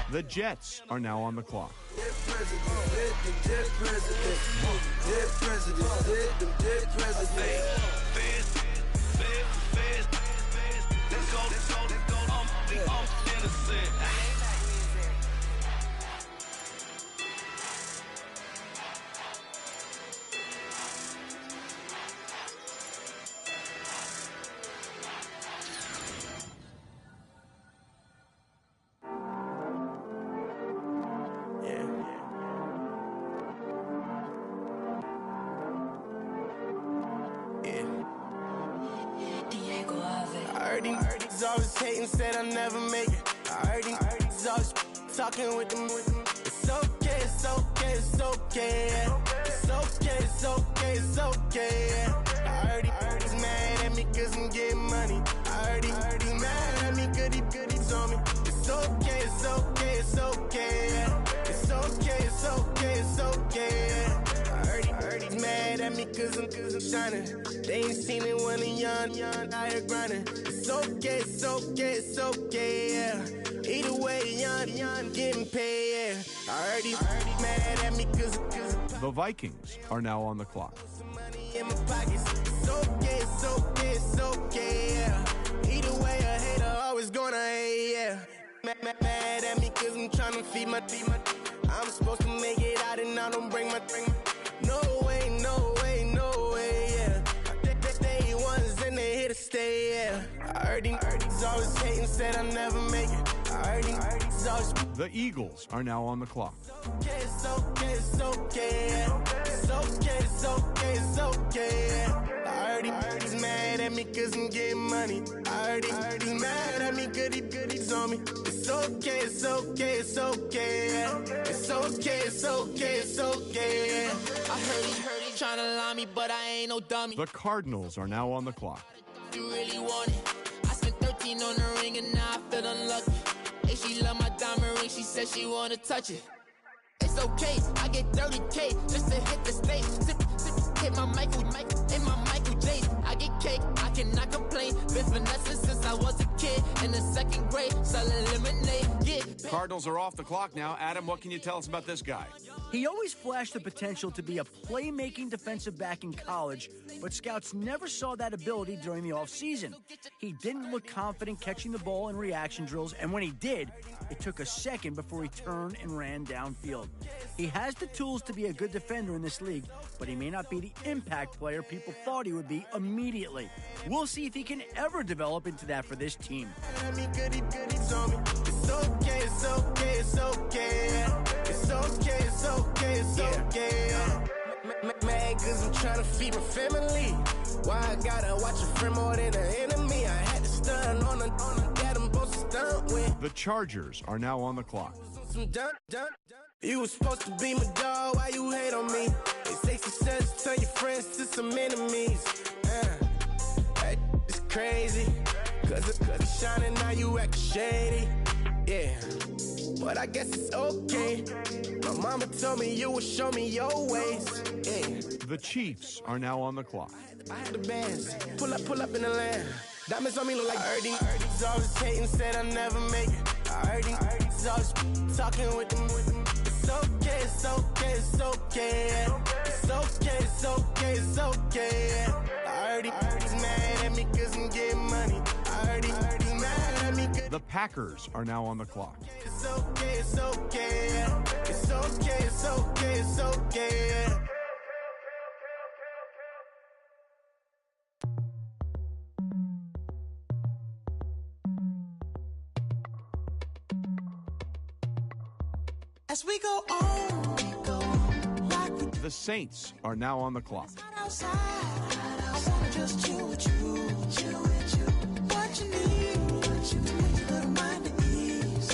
The Jets are now on the clock. I heard he's always hating, said I'll never make it. I heard he's always talking with them. It's okay, it's okay, it's okay. It's okay, it's okay, it's okay. I heard he's mad at me cause I'm getting money. I heard he's mad at me cause he's on me. It's okay, it's okay, it's okay. It's okay, it's okay, it's okay. I heard he's mad at me cause I'm shining. They ain't seen it when I'm young, out here grinding. It's okay, it's okay, it's okay, yeah. Either way, young, getting paid, yeah. I heard he's mad at me cause The Vikings are now on the clock. money in my pockets. It's okay, it's okay, it's okay, yeah. Either way, a hater always gonna hate, yeah. Mad at me cause I'm tryna feed my I'm supposed to make it out and I don't bring my No way, no way, no way, yeah. Day ones and they here to stay, yeah. I heard he's always hating, said I'll never make it. I heard he's always The Eagles are now on the clock. okay, it's okay, it's okay, yeah. It's okay, it's okay, it's okay, yeah. I heard he's mad at me cause I'm getting money. I heard he's mad at me cause he's on me. It's okay, it's okay, it's okay, yeah. It's okay, it's okay, it's okay, yeah. I heard he tryna lie me, but I ain't no dummy. The Cardinals are now on the clock. You really want it. I spent 13 on the ring and now I feel unlucky. Hey, she love my diamond ring, she said she wanna touch it. It's okay, I get 30K just to hit the stage. Sip, hit my Michael, in my Michael J. I get cake, I cannot complain. Been finessing since I was a kid in the second grade, selling lemonade. Yeah. Cardinals are off the clock now. Adam, what can you tell us about this guy? He always flashed the potential to be a playmaking defensive back in college, but scouts never saw that ability during the offseason. He didn't look confident catching the ball in reaction drills, and when he did, it took a second before he turned and ran downfield. He has the tools to be a good defender in this league, but he may not be the impact player people thought he would be immediately. We'll see if he can ever develop into that for this team. It's okay, it's okay, it's okay. It's okay, it's okay, it's okay. Mad cause I'm trying to feed my family. Why I gotta watch a friend more than an enemy? I had to stun on the dad I'm supposed to stunt with. The Chargers are now on the clock. Some dun. You was supposed to be my dog, why you hate on me? They say success turn your friends to some enemies. That is crazy. Cause it's shining, now you act shady. Yeah, but I guess it's okay. My mama told me you would show me your ways. Yeah. The Chiefs are now on the clock. I had the bands, pull up in the land. Diamonds on me look like Ernie. He's always hating, said I'll never make it. I heard he's always talking with them. It's okay, it's okay, it's okay. It's okay, it's okay, it's okay. I heard he's mad at me cause I'm getting money. I heard he's mad at me cause The Packers are now on the clock. it's okay, it's okay. It's okay, it's okay, it's okay. As we go on, like The Saints are now on the clock. outside, I wanna just chill with you. What you need, to make your little mind at ease.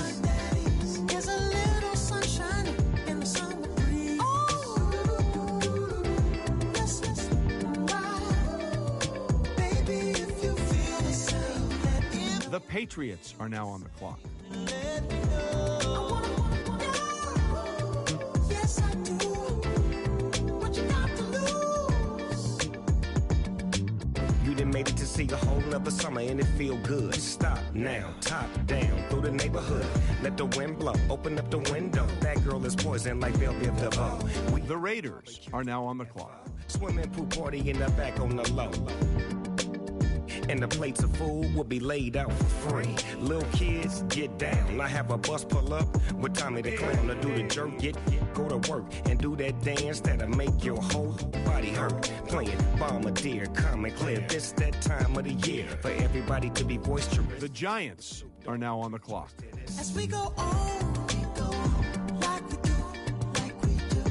There's a little sunshine in the summer breeze. Yes, right. Baby, if you feel the same, let it The Patriots are now on the clock. Yes, I do. What you got to lose? You done made it to see a whole nother summer and it feel good. Stop now, top down through the neighborhood. Let the wind blow, open up the window. That girl is poison like Belleville DeVoe. The Raiders are now on the clock. Swimming pool party in the back on the low. And the plates of food will be laid out for free. Little kids, get down. I have a bus pull up with Tommy the Clown to do the jerk. Go to work and do that dance that'll make your whole body hurt. Playing Bombardier, calm and clear. This that time of the year for everybody to be boisterous. The Giants are now on the clock. As we go on like we do,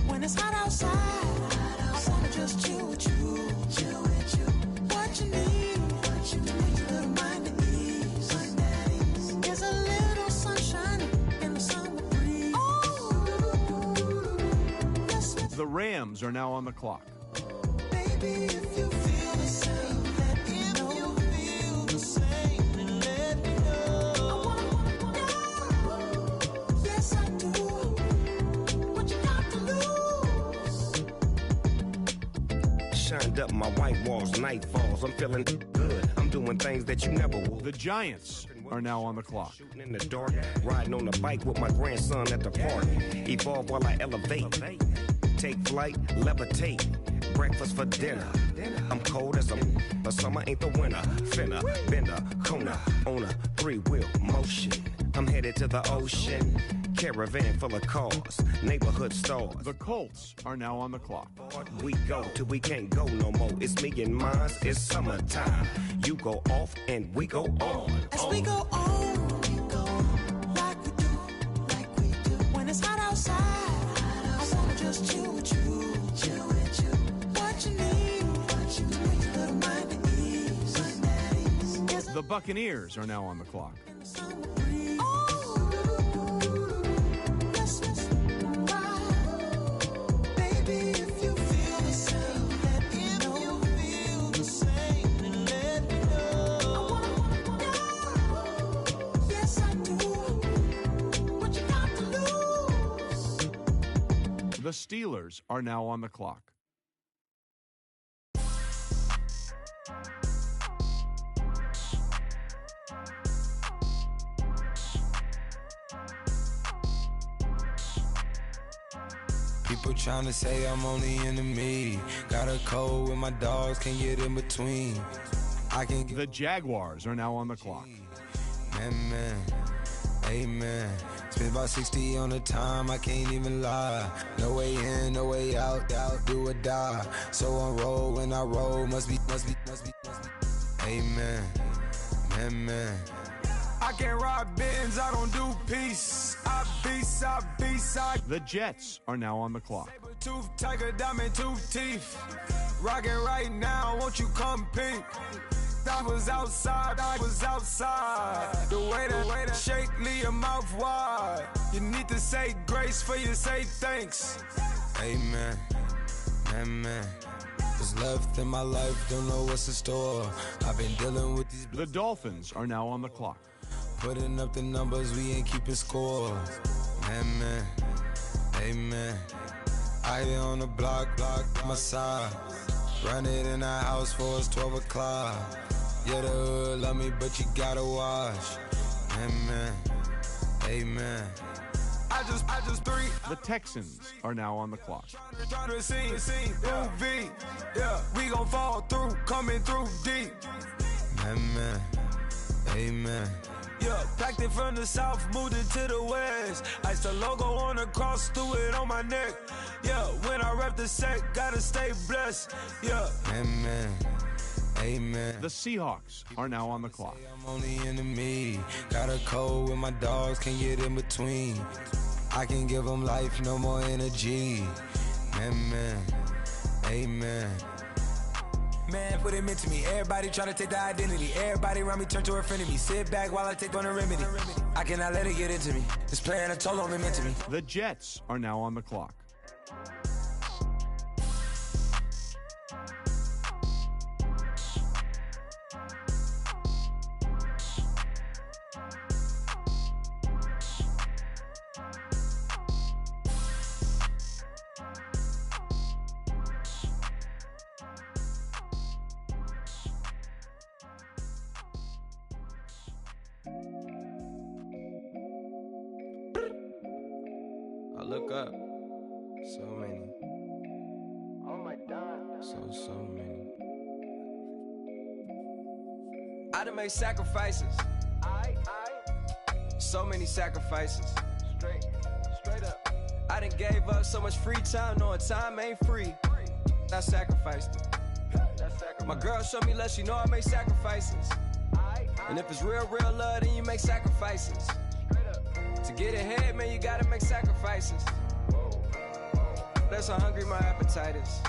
when it's hot outside, I wanna just chill with you, what you need, little mind at ease, there's a little sunshine in the summer breeze. The Rams are now on the clock. Baby, if you feel the same, let me know. You feel the same, then let me know. I wanna know. Yes, I do. What you got to lose? Shined up my white walls, night falls. I'm feeling good. I'm doing things that you never would. The Giants are now on the clock. Shooting in the dark, riding on the bike with my grandson at the park. Evolve while I elevate. Take flight, levitate. Breakfast for dinner. I'm cold as but summer ain't the winter. Finna, bender, Kona, on a 3-wheel motion. I'm headed to the ocean. Caravan full of cars, neighborhood stars. The Colts are now on the clock. We go till we can't go no more. It's me and mine, it's summertime. You go off and we go on. As we go on like we do, when it's hot outside, I wanna just chill with you, what you need, little mind at ease. The Buccaneers are now on the clock. The Steelers are now on the clock. People trying to say I'm on the enemy. Got a cold with my dogs, can't get in between. I can get The Jaguars are now on the clock. Man, amen. Spent about 60 on the time, I can't even lie. No way in, no way out, do or die. So on roll, when I roll, must be. Amen, man. I can't ride Benz, I don't do peace. I beast. The Jets are now on the clock. Tooth tiger, diamond tooth teeth. Rockin' right now, won't you come peek? I was outside. The way to shake, leave your mouth wide. You need to say grace for you say thanks. Amen, man. What's left in my life, don't know what's in store. I've been dealing with these. The Dolphins are now on the clock. Putting up the numbers, we ain't keeping score. Man, amen. I hit on the block, my side. Run it in the house for us 12 o'clock. Yeah, the hood love me, but you gotta watch. Amen. I just three. The Texans are now on the clock. Trying to see, yeah, we gon' fall through, coming through deep. Amen. Yeah, packed it from the south, moved it to the west. Iced the logo on the cross, threw it on my neck. Yeah, when I rep the set, gotta stay blessed. Yeah, amen. The Seahawks are now on the clock. I'm on the enemy. Got a cold with my dogs, can't get in between. I can give them life, no more energy. Amen. Man, what it meant to me. Everybody try to take the identity. Everybody around me turn to a friend of me. Sit back while I take on a remedy. I cannot let it get into me. It's playing a toll on me mentally. The Jets are now on the clock. look up. So many. Oh my God. So many. I done made sacrifices. So many sacrifices. Straight up. I done gave up so much free time, knowing time ain't free. I sacrificed it. My girl showed me love, she know I make sacrifices. And if it's real love, then you make sacrifices. To get ahead, man, you gotta make sacrifices. That's how hungry my appetite is.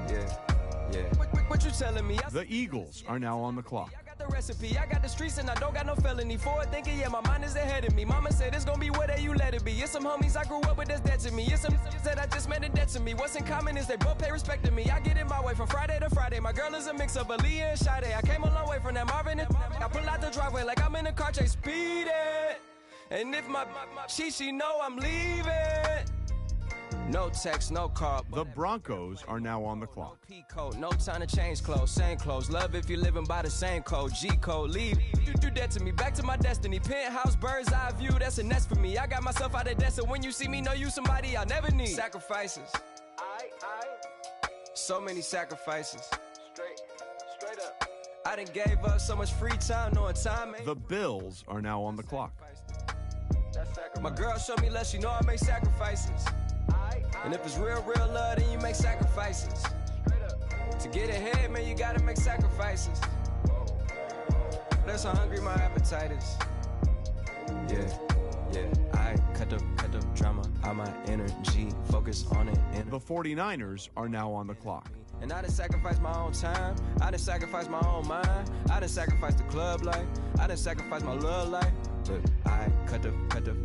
Yeah. What you telling me? The Eagles are now on the clock. The recipe, I got the streets and I don't got no felony. Forward thinking, yeah, my mind is ahead of me. Mama said it's gonna be whatever you let it be. It's some homies I grew up with that's dead to me. It's some that I just met in debt to me. What's in common is they both pay respect to me. I get in my way from Friday to Friday. My girl is a mix of Aaliyah and Sade. I came a long way from that Marvin and I pull out the driveway like I'm in a car chase speeding. And if my she know I'm leaving. No text, no call. The Broncos are now on the clock. P-code, no time to change clothes, same clothes. Love if you're living by the same code. G-code, leave. You do that to me, back to my destiny. Penthouse, bird's eye view, that's a nest for me. I got myself out of debt, so when you see me, know you somebody I'll never need. Sacrifices. So many sacrifices. Straight up. I done gave up so much free time, knowing time ain't. The Bills are now on the clock. My girl showed me love, she know I make sacrifices. And if it's real love, then you make sacrifices. To get ahead, man, you gotta make sacrifices. That's how hungry my appetite is. Yeah. I cut the drama out my energy, focus on it. The 49ers are now on the clock. And I done sacrificed my own time. I done sacrificed my own mind. I done sacrificed the club life. I done sacrificed my love life. But I cut the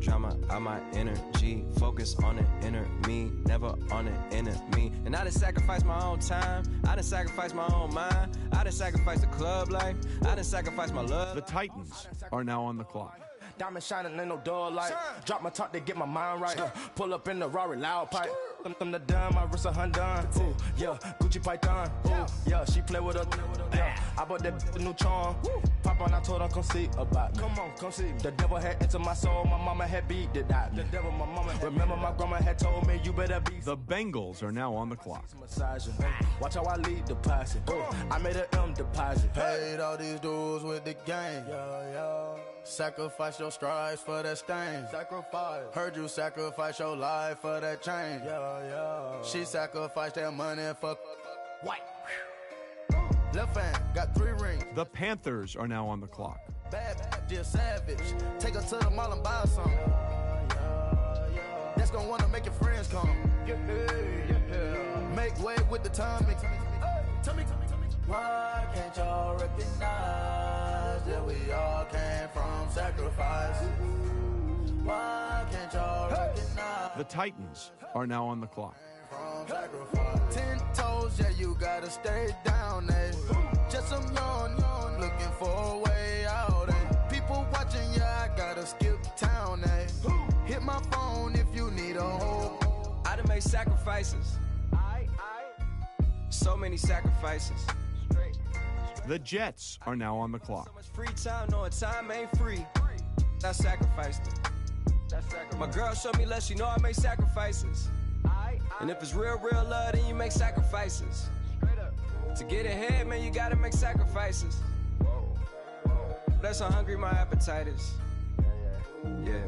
drama out my energy. Focus on the inner me, never on the enemy. And I done sacrificed my own time. I done sacrificed my own mind. I done sacrificed the club life. I done sacrificed my love. The Titans are now on the clock. Diamond shining, ain't no dull light. Drop my top to get my mind right. Pull up in the Rari loud pipe. Them the dime, my wrist a Hyundai. Ooh, yeah, Gucci Python. Ooh, yeah, she play with her. Yeah, I bought that new charm. Pop on, I told her come see about me. Come on, come see. The devil had entered my soul. My mama had beat it out. The devil, my mama. Remember, my grandma had told me you better be. The Bengals are now on the clock. Watch how I lead the passing. I made an M deposit. Paid all these dudes with the game. Yeah. Sacrifice your strides for that stain. Sacrifice. Heard you sacrifice your life for that change. Yeah. She sacrificed that money for white. Left hand got 3 rings. The Panthers are now on the clock. Bad, dear savage. Take her to the mall and buy some. That's gonna wanna make your friends come. Yeah. Make way with the timing. Tell me. Why can't y'all recognize that we all came from sacrifice? Why can't y'all recognize? The Titans are now on the clock. 10 toes, yeah, you gotta stay down, eh? Just some yawn, looking for a way out, eh? People watching, yeah, I gotta skip town, eh? Hit my phone if you need a hold. I done made sacrifices. So many sacrifices. The Jets are now on the clock. So much free time, knowing time ain't free. I sacrificed it. My girl showed me love, she know I make sacrifices. And if it's real love, then you make sacrifices. To get ahead, man, you gotta make sacrifices. That's how hungry my appetite is. Yeah.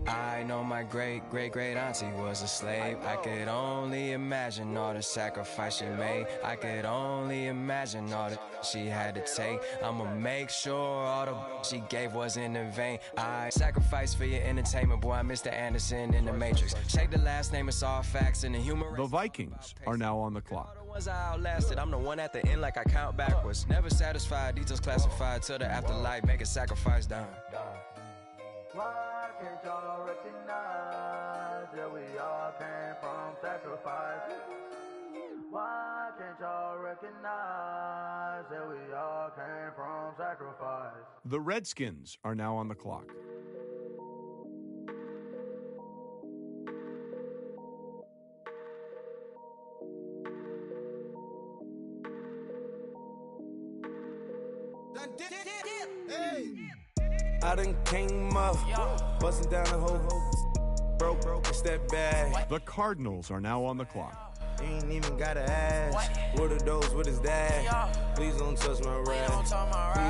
I know my great auntie was a slave. I could only imagine all the sacrifice she made. I could only imagine all that she had to take. I'ma make sure all the she gave wasn't in vain. I sacrificed for your entertainment, boy. I'm Mr. Anderson in the Matrix. Check the last name, it's all facts in the humor. The Vikings are now on the clock. I outlasted. I'm the one at the end like I count backwards. Never satisfied, details classified till the afterlife. Make a sacrifice down. Why can't y'all recognize that we all came from sacrifice? Why can't y'all recognize that we all came from sacrifice? The Redskins are now on the clock. I done came up, busting down the whole. broke, step back. The Cardinals are now on the clock. You ain't even gotta ask. What are those? What is that? Please don't touch my rap. Please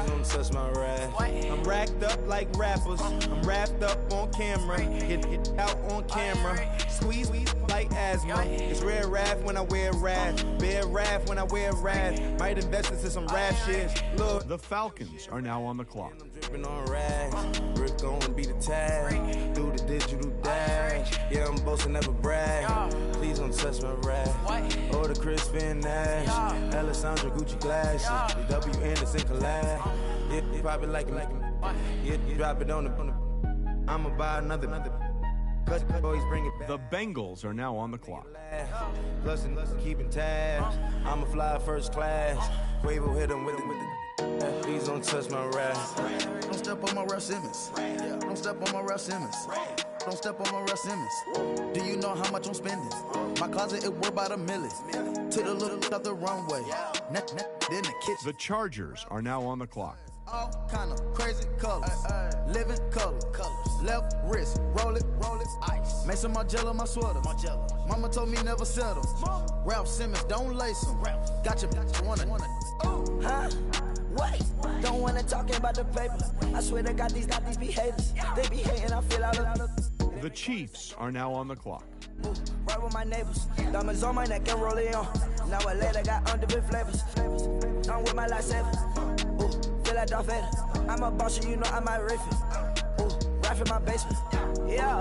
don't touch my rap. I'm racked up like rappers. I'm wrapped up on camera. Get out on camera. Squeeze like asthma. It's rare wrath when I wear wrath. Bear wrath when I wear wrath. Might invest into some rap shit. Look. The Falcons are now on the clock. Dripping on rags. Rick gonna be the tag. Do the digital dash. Yeah, I'm boasting, never brag. Please don't touch my rap. Or the Crispin Nash. Alessandra Gucci glasses. The W Anderson collab. Yeah, you probably like it. Yeah, you drop it on the. I'ma buy another. Cut boys bring it back. The Bengals are now on the clock. Plus and keeping tabs. I'ma fly first class. Quavo hit him with it. Please don't touch my rap. Don't step on my Ralph Simmons. Don't step on my Ralph Simmons. Don't step on my Ralph Simmons. Do you know how much I'm spending? My closet, it worth about $1 million. To the little out the runway. Then the kitchen. The Chargers are now on the clock. All kind of crazy colors. Living colors. Left wrist, roll it, ice. Make some Margiela my sweater. Mama told me never settle. Ralph Simmons, don't lace him. Got your wanna. Huh? Wait, don't wanna talk about the paper. I swear to God, these be haters. They be hating, I feel out of. The Chiefs are now on the clock. Right with my neighbors. Diamonds on my neck and rolling on. Now I later got underbit flavors. I'm with my lifesaver. Feel like Darth Vader. I'm a boss, you know I might riff it. Right in my basement. Yeah.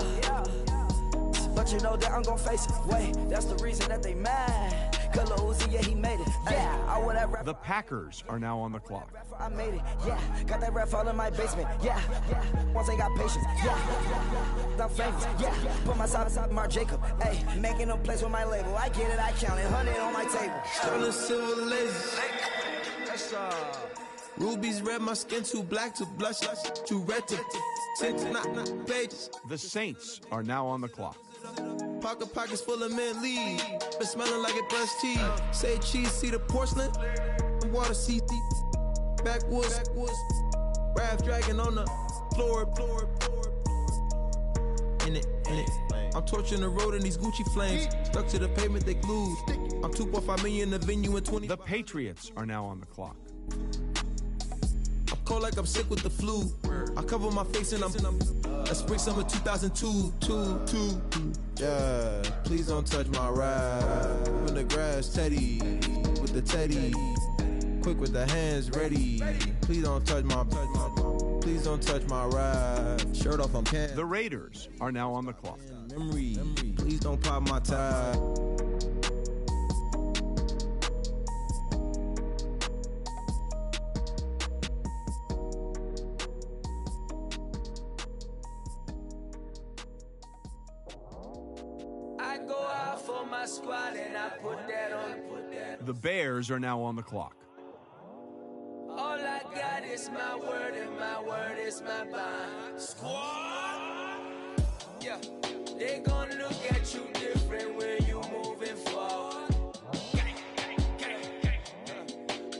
But you know that I'm gon' face it. Wait, that's the reason that they mad. Color Uzi, yeah, he made it. Yeah, I would have rap. The Packers are now on the clock. I made it. Yeah, got that rap all in my basement. Yeah. Once I got patience. Yeah. I'm famous. Yeah. Put myself inside Mark Jacob. Hey, making a place with my label. I get it, I count it. 100 on my table. Sterling silver lasers. That's rubies red, my skin too black to blush, too red to tint, not pages. The Saints are now on the clock. Pockets full of mint leaves, been smelling like it brushed tea. Say cheese, see the porcelain, water, see backwoods, Raph dragging on the floor. In it. I'm torching the road in these Gucci flames, stuck to the pavement, they glued. I'm 2.5 million in the venue in 20. The Patriots are now on the clock. Cold like I'm sick with the flu. I cover my face and I'm spring summer 2002. Yeah, please don't touch my ride. In the grass, Teddy with the Teddy. Quick with the hands ready. Please don't touch my ride. Shirt off, I'm can. The Raiders are now on the clock. Memory. Please don't pop my tie. Squad and I put that on. The Bears are now on the clock. All I got is my word and my word is my bond. Squad. Yeah, they gon' look at you different when you moving forward.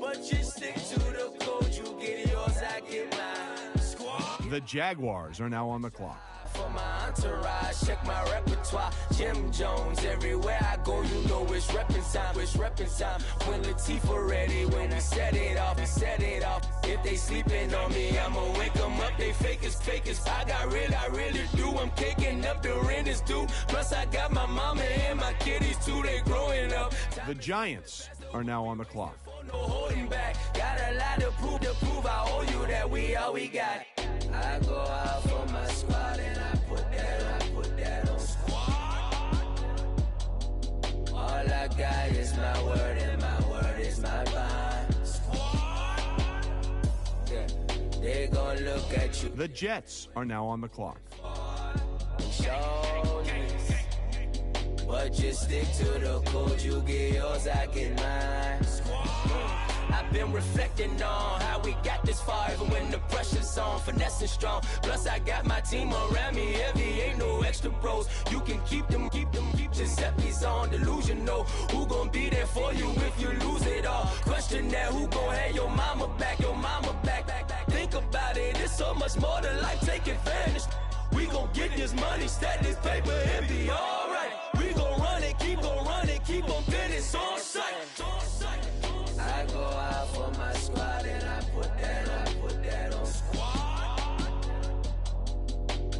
But you stick to the code, you get yours, I get mine. Squad. The Jaguars are now on the clock. For my entourage, check my repertoire. Jim Jones, everywhere I go, you know it's reppin' time. When Latifah ready, when he set it off. If they sleeping on me, I'ma wake them up. They fakers. I really do. I'm kicking up the rent is due. Plus I got my mama and my kiddies too. They growing up. The Giants are now on the clock. No holding back. Got a lot to prove. I owe you that we all we got. I go out for my squad and I put that on squad. All I got is my word and my word is my bond. Squad. Yeah, they gon' look at you. The Jets are now on the clock. But just stick to the code, you get yours, I get mine. I've been reflecting on how we got this far, even when the pressure's on, finessing strong. Plus I got my team around me heavy, ain't no extra bros. You can keep them, Giuseppe's on delusional. Who gon' be there for you if you lose it all? Question that, who gon' have your mama back? Think about it, it's so much more to life, take advantage. We gon' get this money. money, stack this paper, it be alright. We gon' run it, keep on business on sight. I go out for my squad and I put that on squad.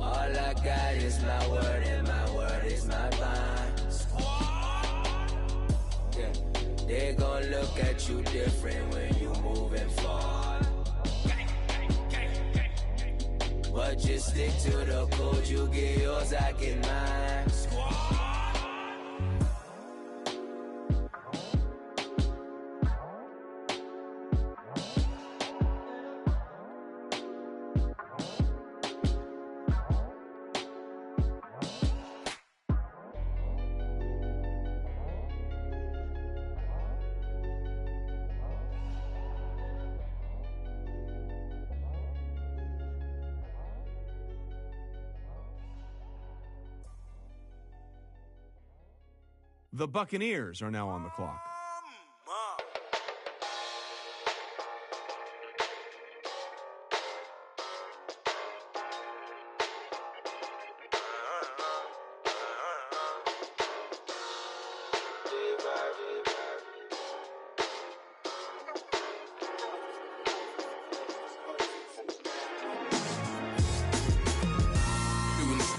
All I got is my word and my word is my bond. Squad. Yeah. They gon' look at you different when you moving forward. But just stick to the code, you get yours, I get mine. Squad. The Buccaneers are now on the clock.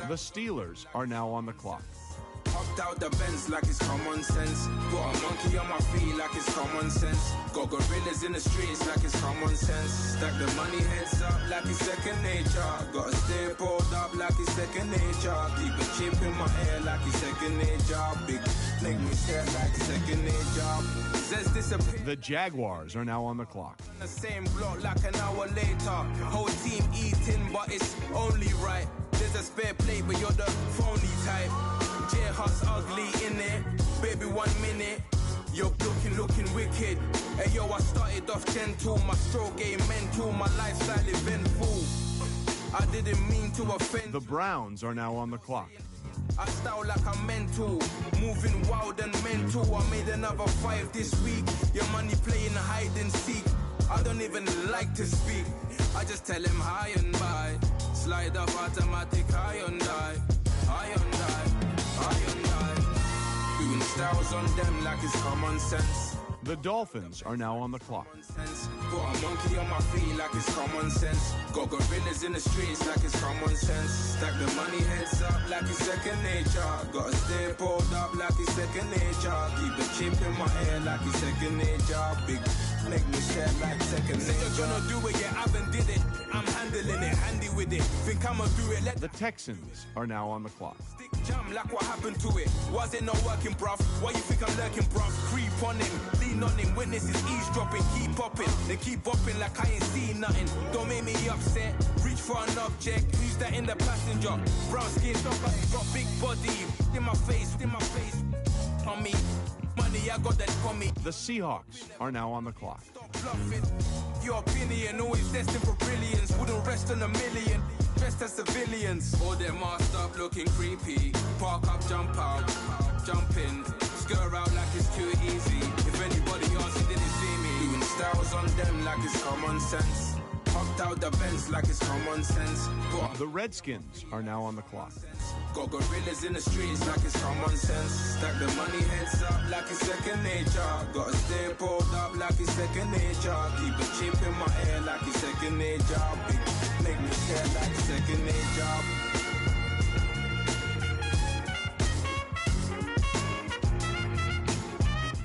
The Steelers are now on the clock. Hopped out the Benz like it's common sense. Put a monkey on my feet like it's common sense. Got gorillas in the streets like it's common sense. Stack the money heads up like it's second nature. Gotta stay pulled up like it's second nature. Keep a chip in my ear like it's second nature. Big make me stare like second nature. Says disappear. The Jaguars are now on the clock. The same block like an hour later. Whole team eating, but it's only right. There's a spare plate, but you're the phony type. J-Hut's ugly in it. Baby, 1 minute. You're looking wicked. Hey, yo, I started off gentle. My stroke game mental. My lifestyle eventful. I didn't mean to offend. The Browns are now on the clock. I style like I'm mental. Moving wild and mental. I made another 5 this week. Your money playing hide and seek. I don't even like to speak. I just tell him high and by. Slide off automatic, high and die. High and die. Doing styles on them like it's common sense. The Dolphins are now on the clock. Put a monkey on my feet like it's common sense. Got gorillas in the streets like it's common sense. Stack the money heads up like it's second nature. Gotta stay pulled up like it's second nature. Keep the chip in my ear like it's second nature. Big make me stare like second nature. You're gonna do it, yeah, I haven't did it. I'm handling it, handy with it. Think I'ma do it. The Texans are now on the clock. Jam like what happened to it? Was it not working, bruv? Why you think I'm lurking, bruv? Creep on him, lean on him, witnesses eavesdropping, keep popping, they keep bopping like I ain't seen nothing. Don't make me upset, reach for an object. Who's that in the passenger? Brown skin, got big body, in my face, on me. Money, I got that for me. The Seahawks are now on the clock. Bluffing. Your opinion, always destined for brilliance. Wouldn't rest on a million, dressed as civilians. All them masked up looking creepy. Park up, jump out, jump in. Skirt out like it's too easy. If anybody else didn't see me. Doing styles on them like it's common sense. Hopped out the Benz like it's common sense. The Redskins are now on the clock. Got gorillas in the streets like it's common sense. Stack the money heads up like it's second nature. Gotta stay pulled up like it's second nature. Keep a chip in my ear like it's second nature. Big make me stare like second nature.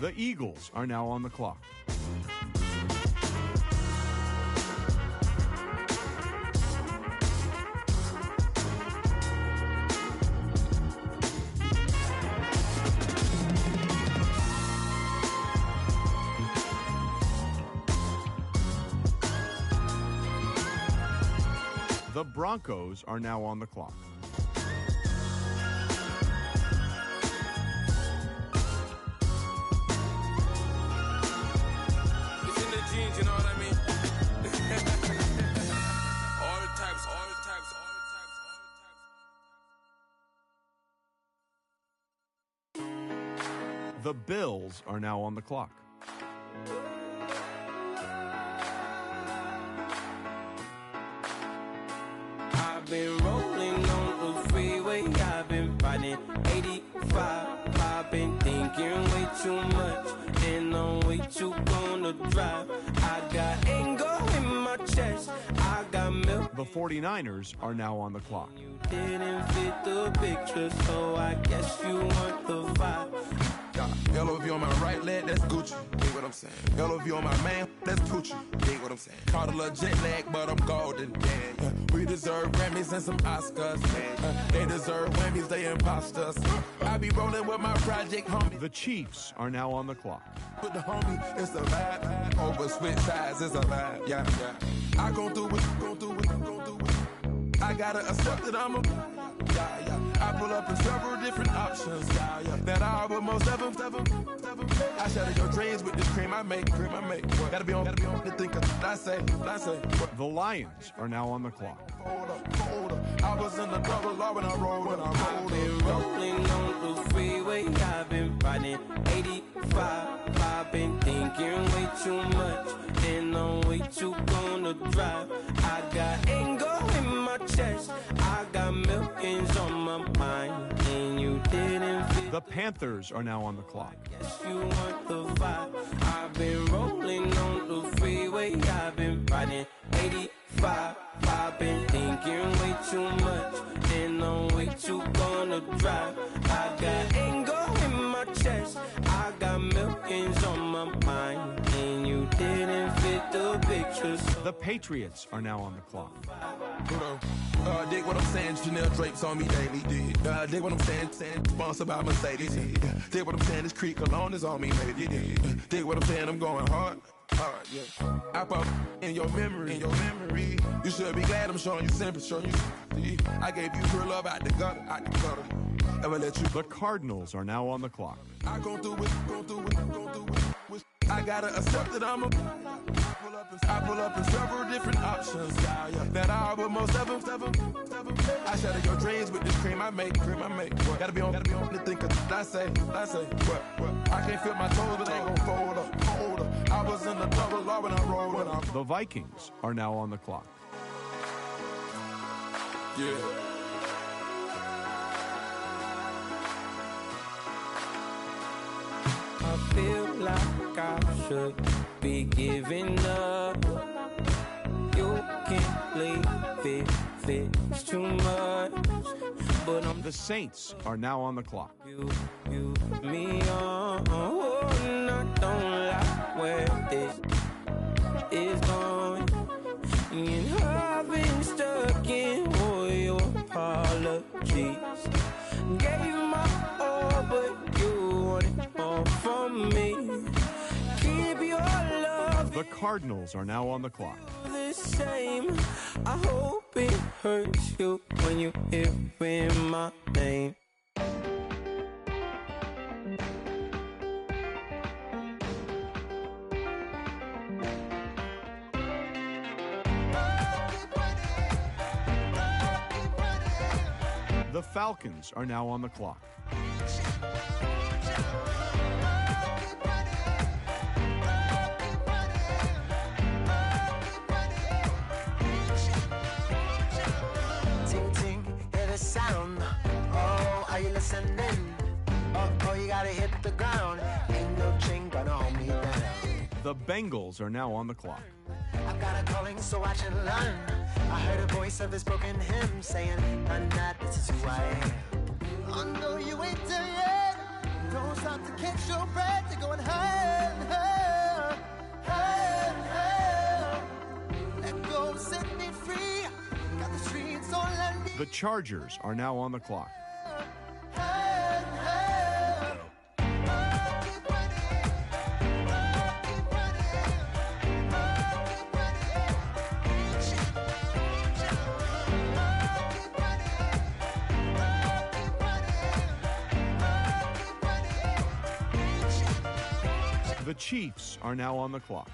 The Eagles are now on the clock. The Broncos are now on the clock. It's in the genes, you know what I mean? all types. The Bills are now on the clock. I've been rolling on the freeway, 85. I've been thinking way too much, and I'm way too gonna drive. I got anger in my chest, I got milk. The 49ers are now on the clock. Didn't fit the picture, so I guess you want the vibe. LOV on my right leg, that's Gucci. Dig what I'm saying? LOV on my man, that's Poochie. Dig what I'm saying? Caught a little jet lag, but I'm golden. Yeah. We deserve Grammys and some Oscars. They deserve whammies, they imposters. I be rolling with my project homie. The Chiefs are now on the clock. With the homie, it's a vibe. Over switch sides, it's a vibe. Yeah. I gon' do it, gon' do it, gon' do it. I gotta accept that I'm a. Yeah. I pull up in several different options. Yeah. That I would most ever. I shatter your dreams with this cream I make. Gotta be on the thinker. I say. The Lions are now on the clock. Hold up. I was in the double law when I rolled. I've been rolling on the freeway. I've been riding 85. I've been thinking way too much, and I'm way too gonna drive. I got anger in my chest, I got millions on my mind, and you didn't fit. The Panthers are now on the clock. Guess you want the vibe. I've been rolling on the freeway. I've been riding 85. I've been thinking way too much, and I'm way too gonna drive. I got anger in my chest, I got millions on my mind, and you didn't fit the picture. The Patriots are now on the clock. Dig what I'm saying, Chanel drapes on me daily. Dig what I'm saying, sponsored by Mercedes. Dig what I'm saying, this Creek Cologne is on me, baby. Dig what I'm saying, I'm going hard. Yeah. I pop in your memory. You should be glad I'm showing you sympathy. I gave you pure love out the gutter. Ever let you. The Cardinals are now on the clock. I gon' do it. I gotta accept that I'm a. I pull up in several different options. Yeah. That I would most ever. I shatter your dreams with this cream I make. Gotta be on the thinker. I say. What? I can't feel my toes, but they gon' fold up. Hold up. I was in the double law when I rolled. The Vikings are now on the clock. Yeah. I feel like I should be giving up. You can't leave it's too much. But I'm the Saints are now on the clock. Me on, and I don't like where this is going. And I've been stuck in all your apologies. Gave my all, but you wanted more from me. Keep your love. The Cardinals are now on the clock. The same. I hope it hurts you when you hear my name. The Falcons are now on the clock. Ting ting, hear the sound. Oh, are you listening? Oh, you gotta hit the ground. Ain't no chain gonna hold me down. The Bengals are now on the clock. I've got a calling, so watch and learn. I heard a voice of this broken hymn saying, "I'm not, this is who I am." I know you ain't there yet. Don't stop to catch your breath. You're going higher and higher, higher and higher. Let go, set me free. Got the streets all I need. The Chargers are now on the clock. The Chiefs are now on the clock.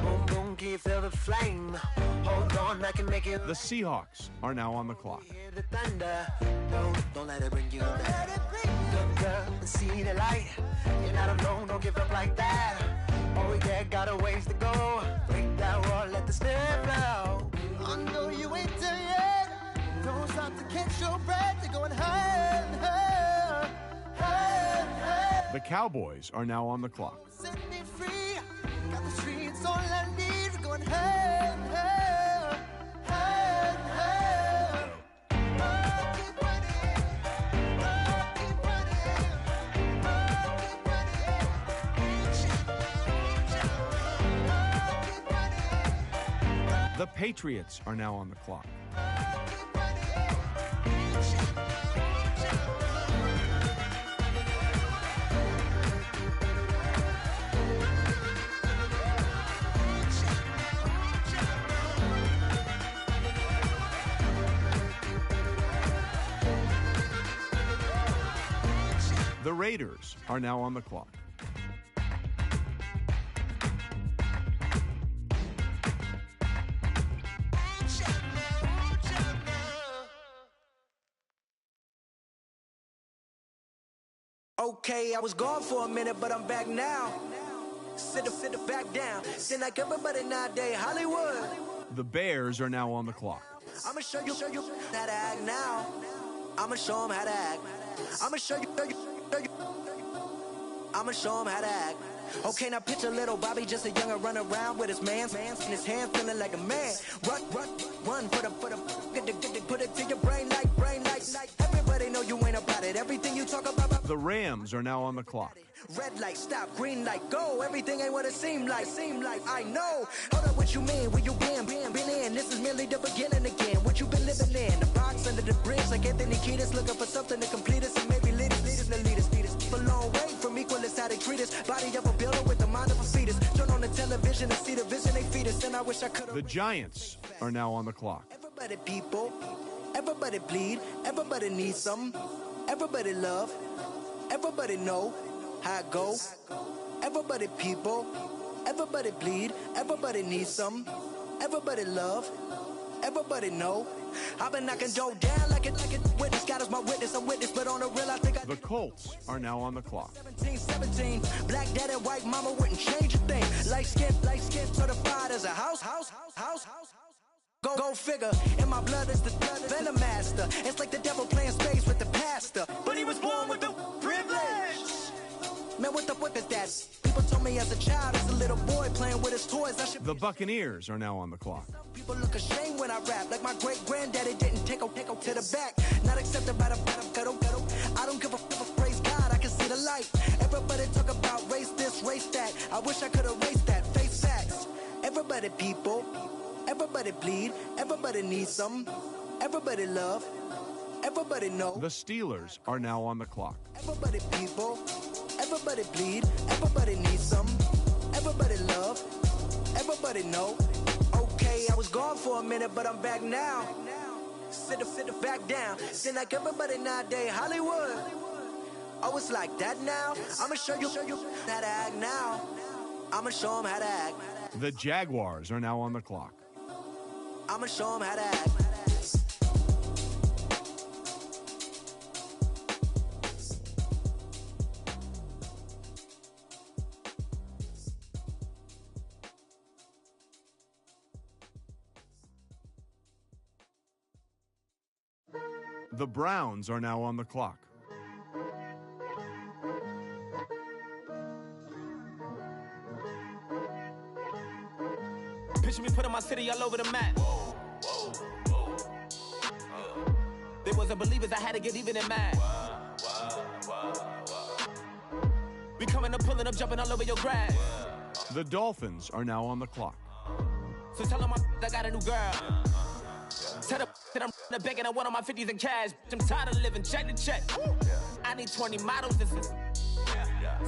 Boom, boom, can you feel the flame? Hold on, I can make you. The Seahawks are now on the clock. The thunder, don't let it bring you down. Look up and see the light. You're not alone, don't give up like that. Oh yeah, got a ways to go. Break that wall, let the spirit flow. I know you ain't there yet. Don't stop to catch your breath. You're going higher, higher, higher, higher. The Cowboys are now on the clock. Set me free. Got the streets all I need. We're going higher, higher, higher, higher. The Patriots are now on the clock. The Raiders are now on the clock. Okay, I was gone for a minute, but I'm back now. Sit back down. Then like everybody nowadays, Hollywood. The Bears are now on the clock. I'ma show you how to act now. I'ma show them how to act. I'ma show you. I'ma show them how to act. Okay, now picture little Bobby, just a younger run around with his man's in his hand, feeling like a man. Run, put it to your brain like. Everybody know you ain't about it. Everything you talk about. The Rams are now on the clock. Red light, stop, green light, go. Everything ain't what it seem like. I know. Hold up, what you mean? Where you been in? This is merely the beginning again. What you been living in? The box under the bridge, like Anthony Kiedis, looking for something to complete us and maybe lead us. A long way from equal is how they treat us. Body of a builder with the mind of a fetus. Turn on the television and see the vision they feed us. And I wish I could. The Giants are now on the clock. Everybody people, everybody bleed, everybody needs some, everybody love, everybody know how it go. Everybody people, everybody bleed, everybody needs some, everybody love, everybody know. I've been knocking Joe down like it witness. God is my witness, I'm witness, but on the real I think The Colts are now on the clock. 17, black dad and white mama wouldn't change a thing. Light skin certified as a house. Go figure, in my blood is the venom master. It's like the devil playing space with the pastor. But he was born with the privilege. Man, what the fuck is that? People told me as a child, as a little boy playing with his toys, I should. The Buccaneers are now on the clock. People look ashamed when I rap, like my great granddaddy didn't take a to the back. Not accepted by the ghetto. I don't give a praise God, I can see the light. Everybody talk about race this, race that. I wish I could erase that. Face facts. Everybody people, everybody bleed, everybody needs some, everybody love, everybody know. The Steelers are now on the clock. Everybody people, everybody bleed, everybody needs some, everybody love, everybody know. Okay, I was gone for a minute, but I'm back now. Sit back down. Then like everybody nowadays, Hollywood. Oh, it's like that now. I'ma show you how to act now. I'ma show them how to act. The Jaguars are now on the clock. I'ma show them how to act. The Browns are now on the clock. Picture me putting my city all over the map. They wasn't believers, I had to get even in mad. We coming up, pulling up, jumping all over your grass. The Dolphins are now on the clock. So tell them I got a new girl. Tell them that I'm the bank and I want all my 50s in cash. I'm tired of living check to check. I need 20 models. This is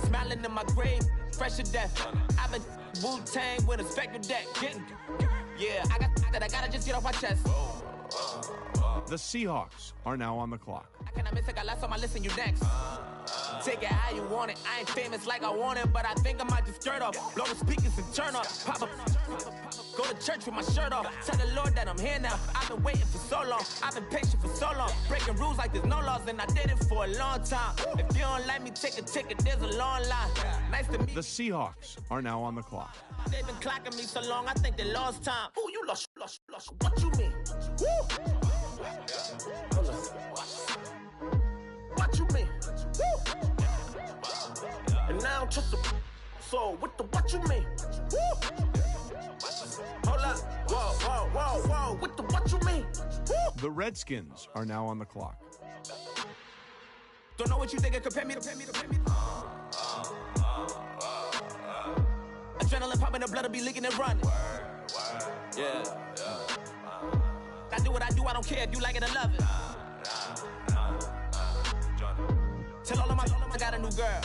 smiling in my grave, fresh to death. I've been Wu-Tang with a spectral deck. I gotta just get off my chest. The Seahawks are now on the clock. Can I miss? I got less on my list and you next. Take it how you want it. I ain't famous like I want it, but I think I might just skirt off. Blow the speakers and turn off. Pop up. Go to church with my shirt off. Tell the Lord that I'm here now. I've been waiting for so long. I've been patient for so long. Breaking rules like there's no laws, and I did it for a long time. If you don't like me, take a ticket. There's a long line. Nice to meet you. The Seahawks are now on the clock. They've been clocking me so long, I think they lost time. Ooh, you lost. What you mean? Woo! Hold on. What you mean? Woo! And now I'm just a so what you mean? Woo! Hold up. Whoa. What you mean? Woo! The Redskins are now on the clock. Don't know what you think. Compare me. Adrenaline pumping, the blood will be leaking and running. Yeah. I do what I do, I don't care if you like it or love it. Tell all of my I got a new girl.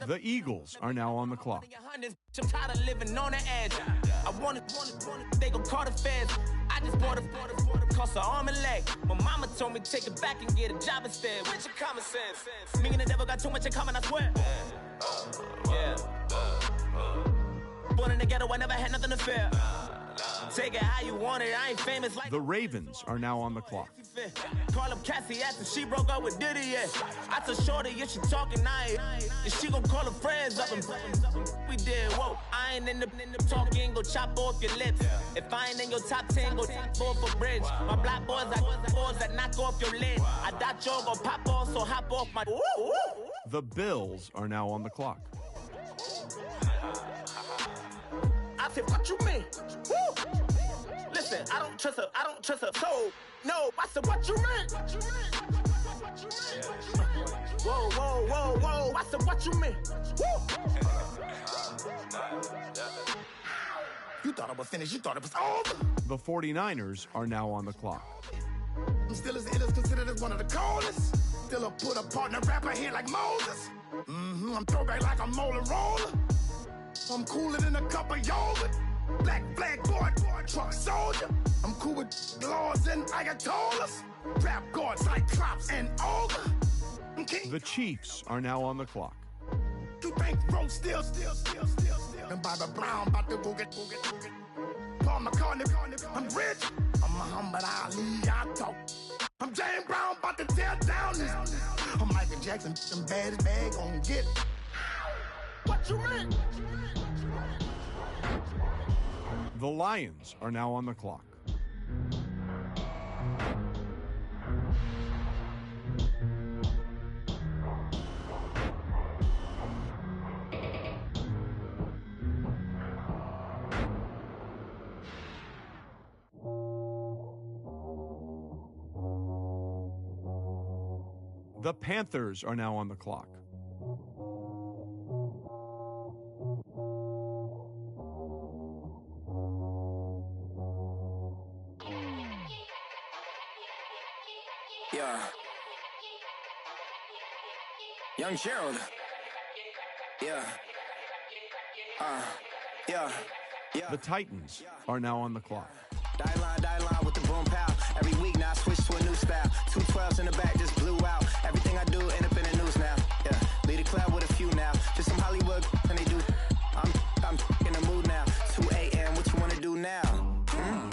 The Eagles are now on the clock. I'm tired of living on the edge. I want it, they gon' call the feds. I just bought a cost an arm and leg. My mama told me take it back and get a job instead. Where's your common sense? Me and the devil got too much in common, I swear. Yeah. Born in the ghetto, I never had nothing to fear. Take it how you want it, I ain't famous like the Ravens are now on the clock. Call up Cassie after she broke up with Diddy, yeah. I told Shorty, yeah, she talking, and she gon' call her friends up and we did, whoa. I ain't in the talking, go chop off your lips. If I ain't in your top 10, go top 4 for bridge. My black boys, I got the boys that knock off your lid. I doubt y'all gon' pop off, so hop off my. The Bills are now on the clock. I said, what you mean? Woo! Listen, I don't trust her. So, no, I said, what you mean? Whoa. I said, what you mean? Woo! You thought I was finished. You thought it was over. The 49ers are now on the clock. I'm still as ill as considered as one of the coldest. Still a put a partner rapper here like Moses. I'm throwback like a molar roller. I'm cooler than a cup of yogurt. Black flag boy, truck soldier. I'm cool with laws and ayatollahs. Rap gods like Klops and Olga. The Chiefs are now on the clock. You think Rose still. And Bobby Brown about to go get. Paul McCartney, I'm rich. I'm Muhammad Ali, I talk. I'm James Brown about to tear down this. I'm Michael Jackson, some baddest bag gon' get. What you mean? The Lions are now on the clock. The Panthers are now on the clock. Yeah. Young Gerald. Yeah. The Titans are now on the clock. Die line with the boom pow. Every week now I switch to a new style. 2 12s in the back just blew out. Everything I do end up in the news now. Yeah. Lead a club with a few now. Just some Hollywood and they do. I'm in the mood now. 2 a.m. What you wanna do now?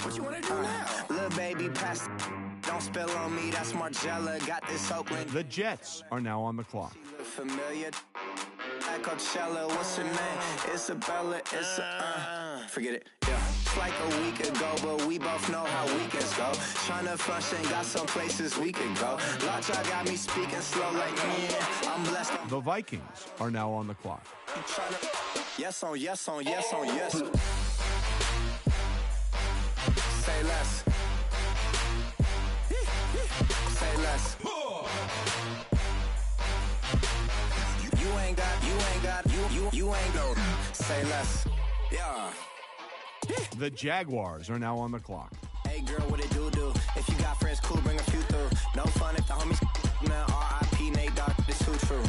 What you wanna do now? Little baby pass. Don't spill on me. That's Margella. Got this Oakland. The Jets are now on the clock. Familiar. Coachella, what's her name? Isabella, forget it, yeah. It's like a week ago, but we both know how weekends go. Tryna function, got some places we could go. Lot y'all got me speaking slow like, yeah, I'm blessed. The Vikings are now on the clock. Yes on yes. Say less. Say less. You ain't go. Say less. Yeah. The Jaguars are now on the clock. Hey girl, what it do? If you got friends, cool, bring a few through. No fun if the homies man. R.I.P. Nate Dogg, this too true.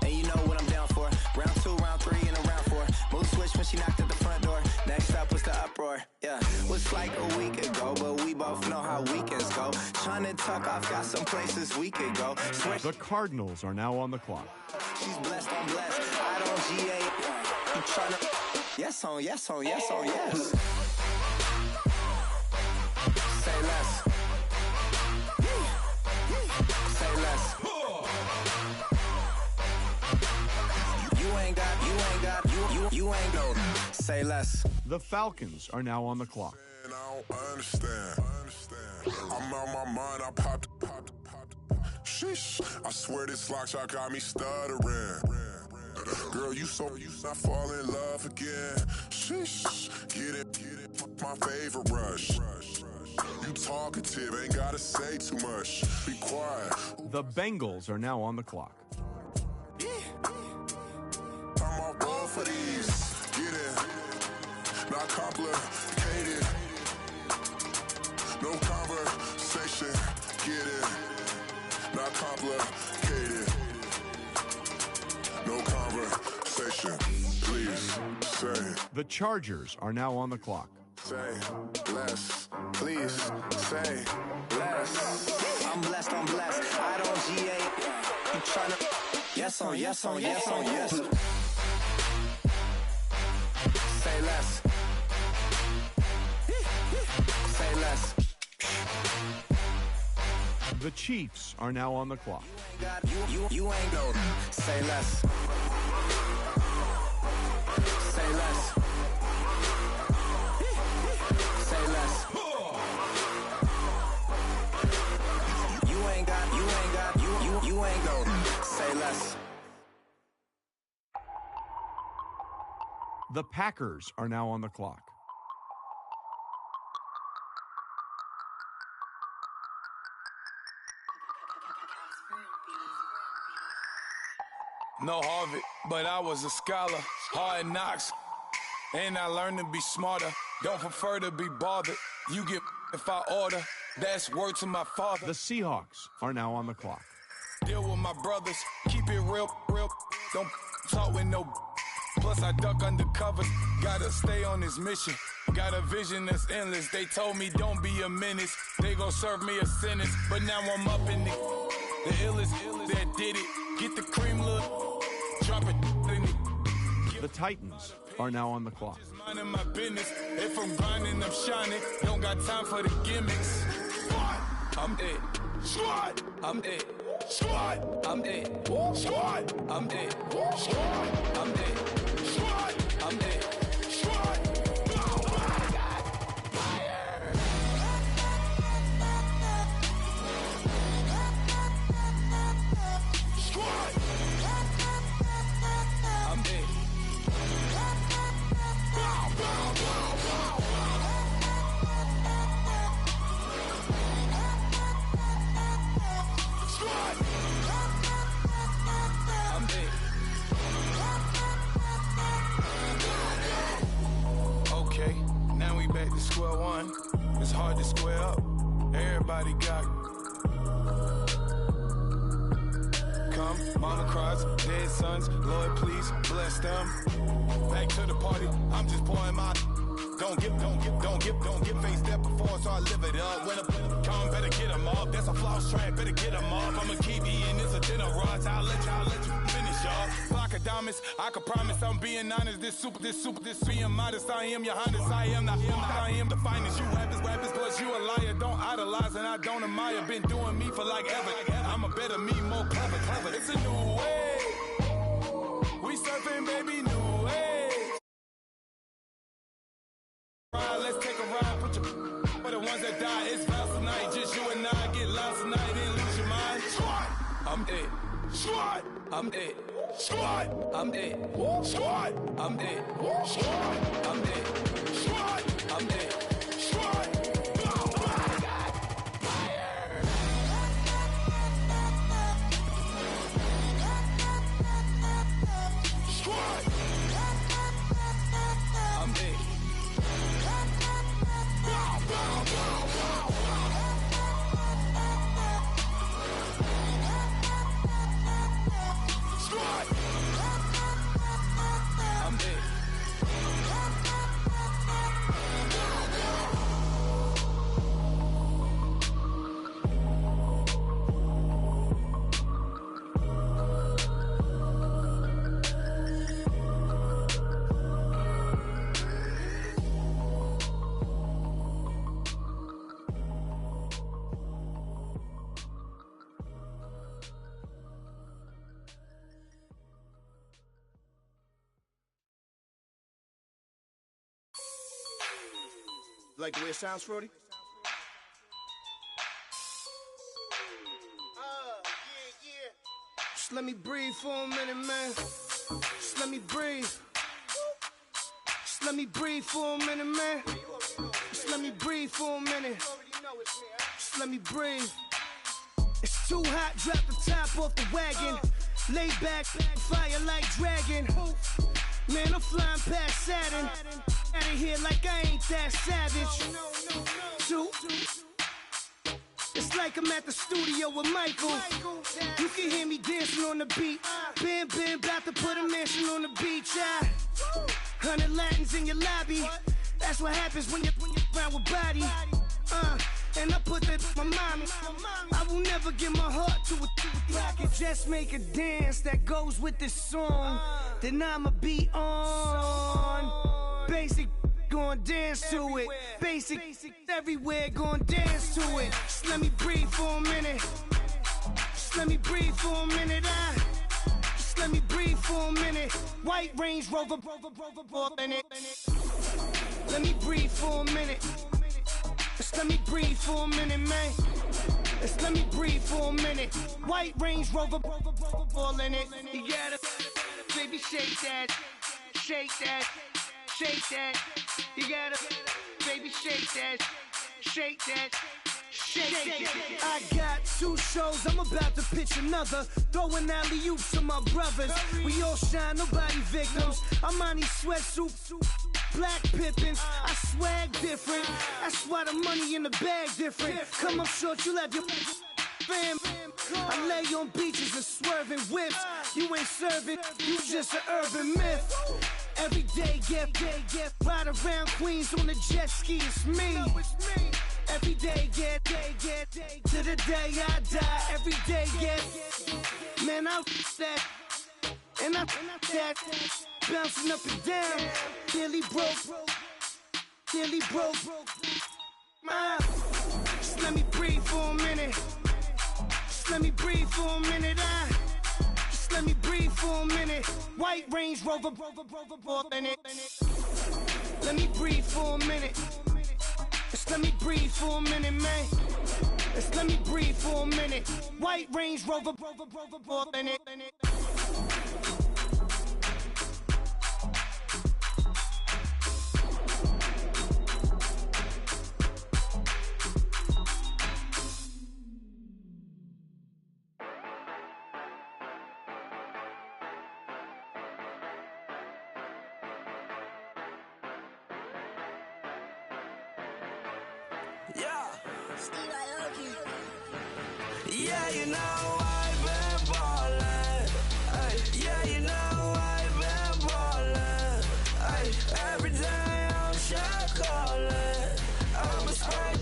And you know what I'm down for. Round 2, round 3, and a round 4. Mood switch when she knocked at the front door. Next up was the uproar. Yeah, was like a week ago, but we both know how weekends go. Trying to tuck off, got some places we could go. The Cardinals are now on the clock. She's blessed, I'm blessed. I don't GA. You tryna. Yes on, yes on, yes on, yes. Say less. Say less. You ain't got, you ain't no. Say less. The Falcons are now on the clock. I don't understand. I'm out my mind, I popped. Sheesh, I swear this lock shot got me stuttering. Girl, you I fall in love again. Sheesh, get it, my favorite rush. You talkative, ain't gotta say too much. Be quiet. The Bengals are now on the clock. I'm on roll for these. Get it, not complicated. No conversation. Get it, not complicated. No conversation. Please say. The Chargers are now on the clock. Say less. Please say less. I'm blessed, I'm blessed. I don't GA. You tryna. Yes on, yes on, yes on, yes. Say less. Say less. The Chiefs are now on the clock. You ain't go. Say less. Say less. Say less. You ain't got, you ain't go. Say less. The Packers are now on the clock. No Harvard, but I was a scholar. Hard knocks, and I learned to be smarter. Don't prefer to be bothered. You get if I order. That's word to my father. The Seahawks are now on the clock. Deal with my brothers. Keep it real. Don't talk with no. Plus I duck undercover. Gotta stay on this mission. Got a vision that's endless. They told me don't be a menace. They gon' serve me a sentence. But now I'm up in the illest that did it. Get the cream look. Drop it. The Titans are now on the clock. Minding my business. If I'm grinding, I'm shining. Don't got time for the gimmicks. I'm it. Squad. I'm it. Squad. I'm it. Squad. I'm it. Squad. I'm it. Squad. I'm it. Squad. Back to square one. It's hard to square up. Everybody got come, mama cries, dead sons. Lord, please bless them. Back to the party. I'm just pouring my. Don't get face step before, so I live it up. When a come, better get them up. That's a floss track, better get them up. I'ma keep eating this a dinner rush. I'll let you finish up. Block of diamonds, I can promise I'm being honest. This being modest. I am your highness, I am not I am the finest. You rappers, plus you a liar. Don't idolize and I don't admire. Been doing me for like ever. I'm a better me, more clever. It's a new way. We surfing, baby, new way. Let's take a ride, put your for the ones that die, it's vows tonight. Just you and I get lost tonight and lose your mind. Squad. I'm it. Squad. I'm it. Squad. I'm it. Squad. I'm it. Squad. I'm it. Squad. I'm it. Squad. Like the way it sounds, Frody? Just let me breathe for a minute, man. Just let me breathe. Just let me breathe for a minute, man. Just let me breathe for a minute. Just let me breathe. It's too hot, drop the top off the wagon. Lay back, fire like dragon. Man, I'm flying past Saturn. Out of here like I ain't that savage. It's like I'm at the studio with Michael. You can hear me dancing on the beat. Bam, bam, about to put a mansion on the beach. 100 Latins in your lobby. That's what happens when you're around with body. And I put that in my mama. I will never give my heart to it. I can just make a dance that goes with this song. Then I'ma be on. Basic, gon' dance to it. Basic, everywhere, gon' dance to it. Just let me breathe for a minute. Just let me breathe for a minute. Just let me breathe for a minute. White Range Rover, in it. Let me breathe for a minute. Just let me breathe for a minute, man. Just let me breathe for a minute. White Range Rover, all in it. You gotta, baby, shake that, shake that, shake that. You gotta, baby, shake that, shake that. Shake. I got 2 shows, I'm about to pitch another. Throwing alley-oops to my brothers. We all shine, nobody victims. I'm on these sweatsuits, black Pippins. I swag different. That's why the money in the bag different. Come up short, you'll have your fam. I lay on beaches and swerving whips. You ain't serving, you just an urban myth. Every day, get ride around Queens on the jet ski. It's me. Every day, get to the day I die. Every day, get man, I that and I that bouncing up and down. Nearly broke. Just let me breathe for a minute. Just let me breathe for a minute. Just let me breathe for a minute. White Range Rover, in it. Let me breathe for a minute. Just let me breathe for a minute, man. Just let me breathe for a minute. White Range Rover, in it. Yeah, you know I've been ballin'. Ay, yeah, you know I've been ballin'. Ay, every day I'm shot callin'. I'm a spray,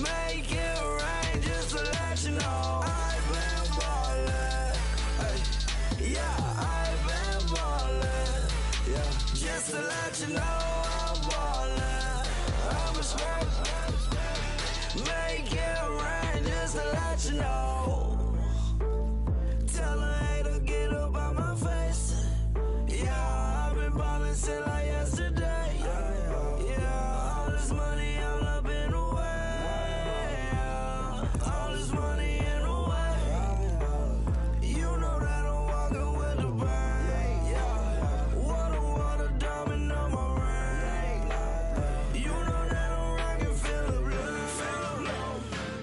make it rain just to let you know I've been ballin'. Ay, yeah, I've been ballin'. Yeah, just to let you know I'm ballin'. I'm a spray, make it rain just to let you know. Tell a hater get up on my face. Yeah, I've been ballin' since like yesterday. Yeah, all this money all up in the way. All this money in the way. You know that I'm walking with the bank. Yeah, water, diamond on my ring. You know that I'm rockin' feel the blue.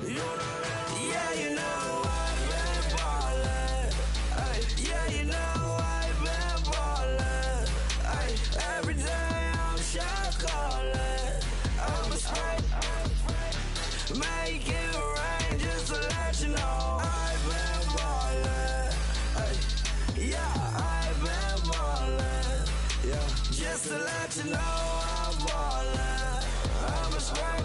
You know that, yeah, you know I've been ballin'. Ay, yeah, you know I've been ballin'. Ay, every day I'm shot callin'. I'm a spray, make it rain just to let you know I've been ballin'. Ay, yeah, I've been ballin'. Yeah, just to let you know I'm ballin'. I'm a spray,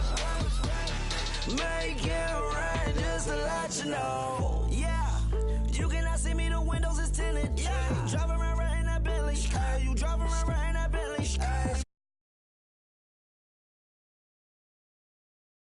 make it rain just to let you know. Yeah, you cannot see me, the windows is tinted. Yeah, you drive around right in that Bentley. Hey, you drive around right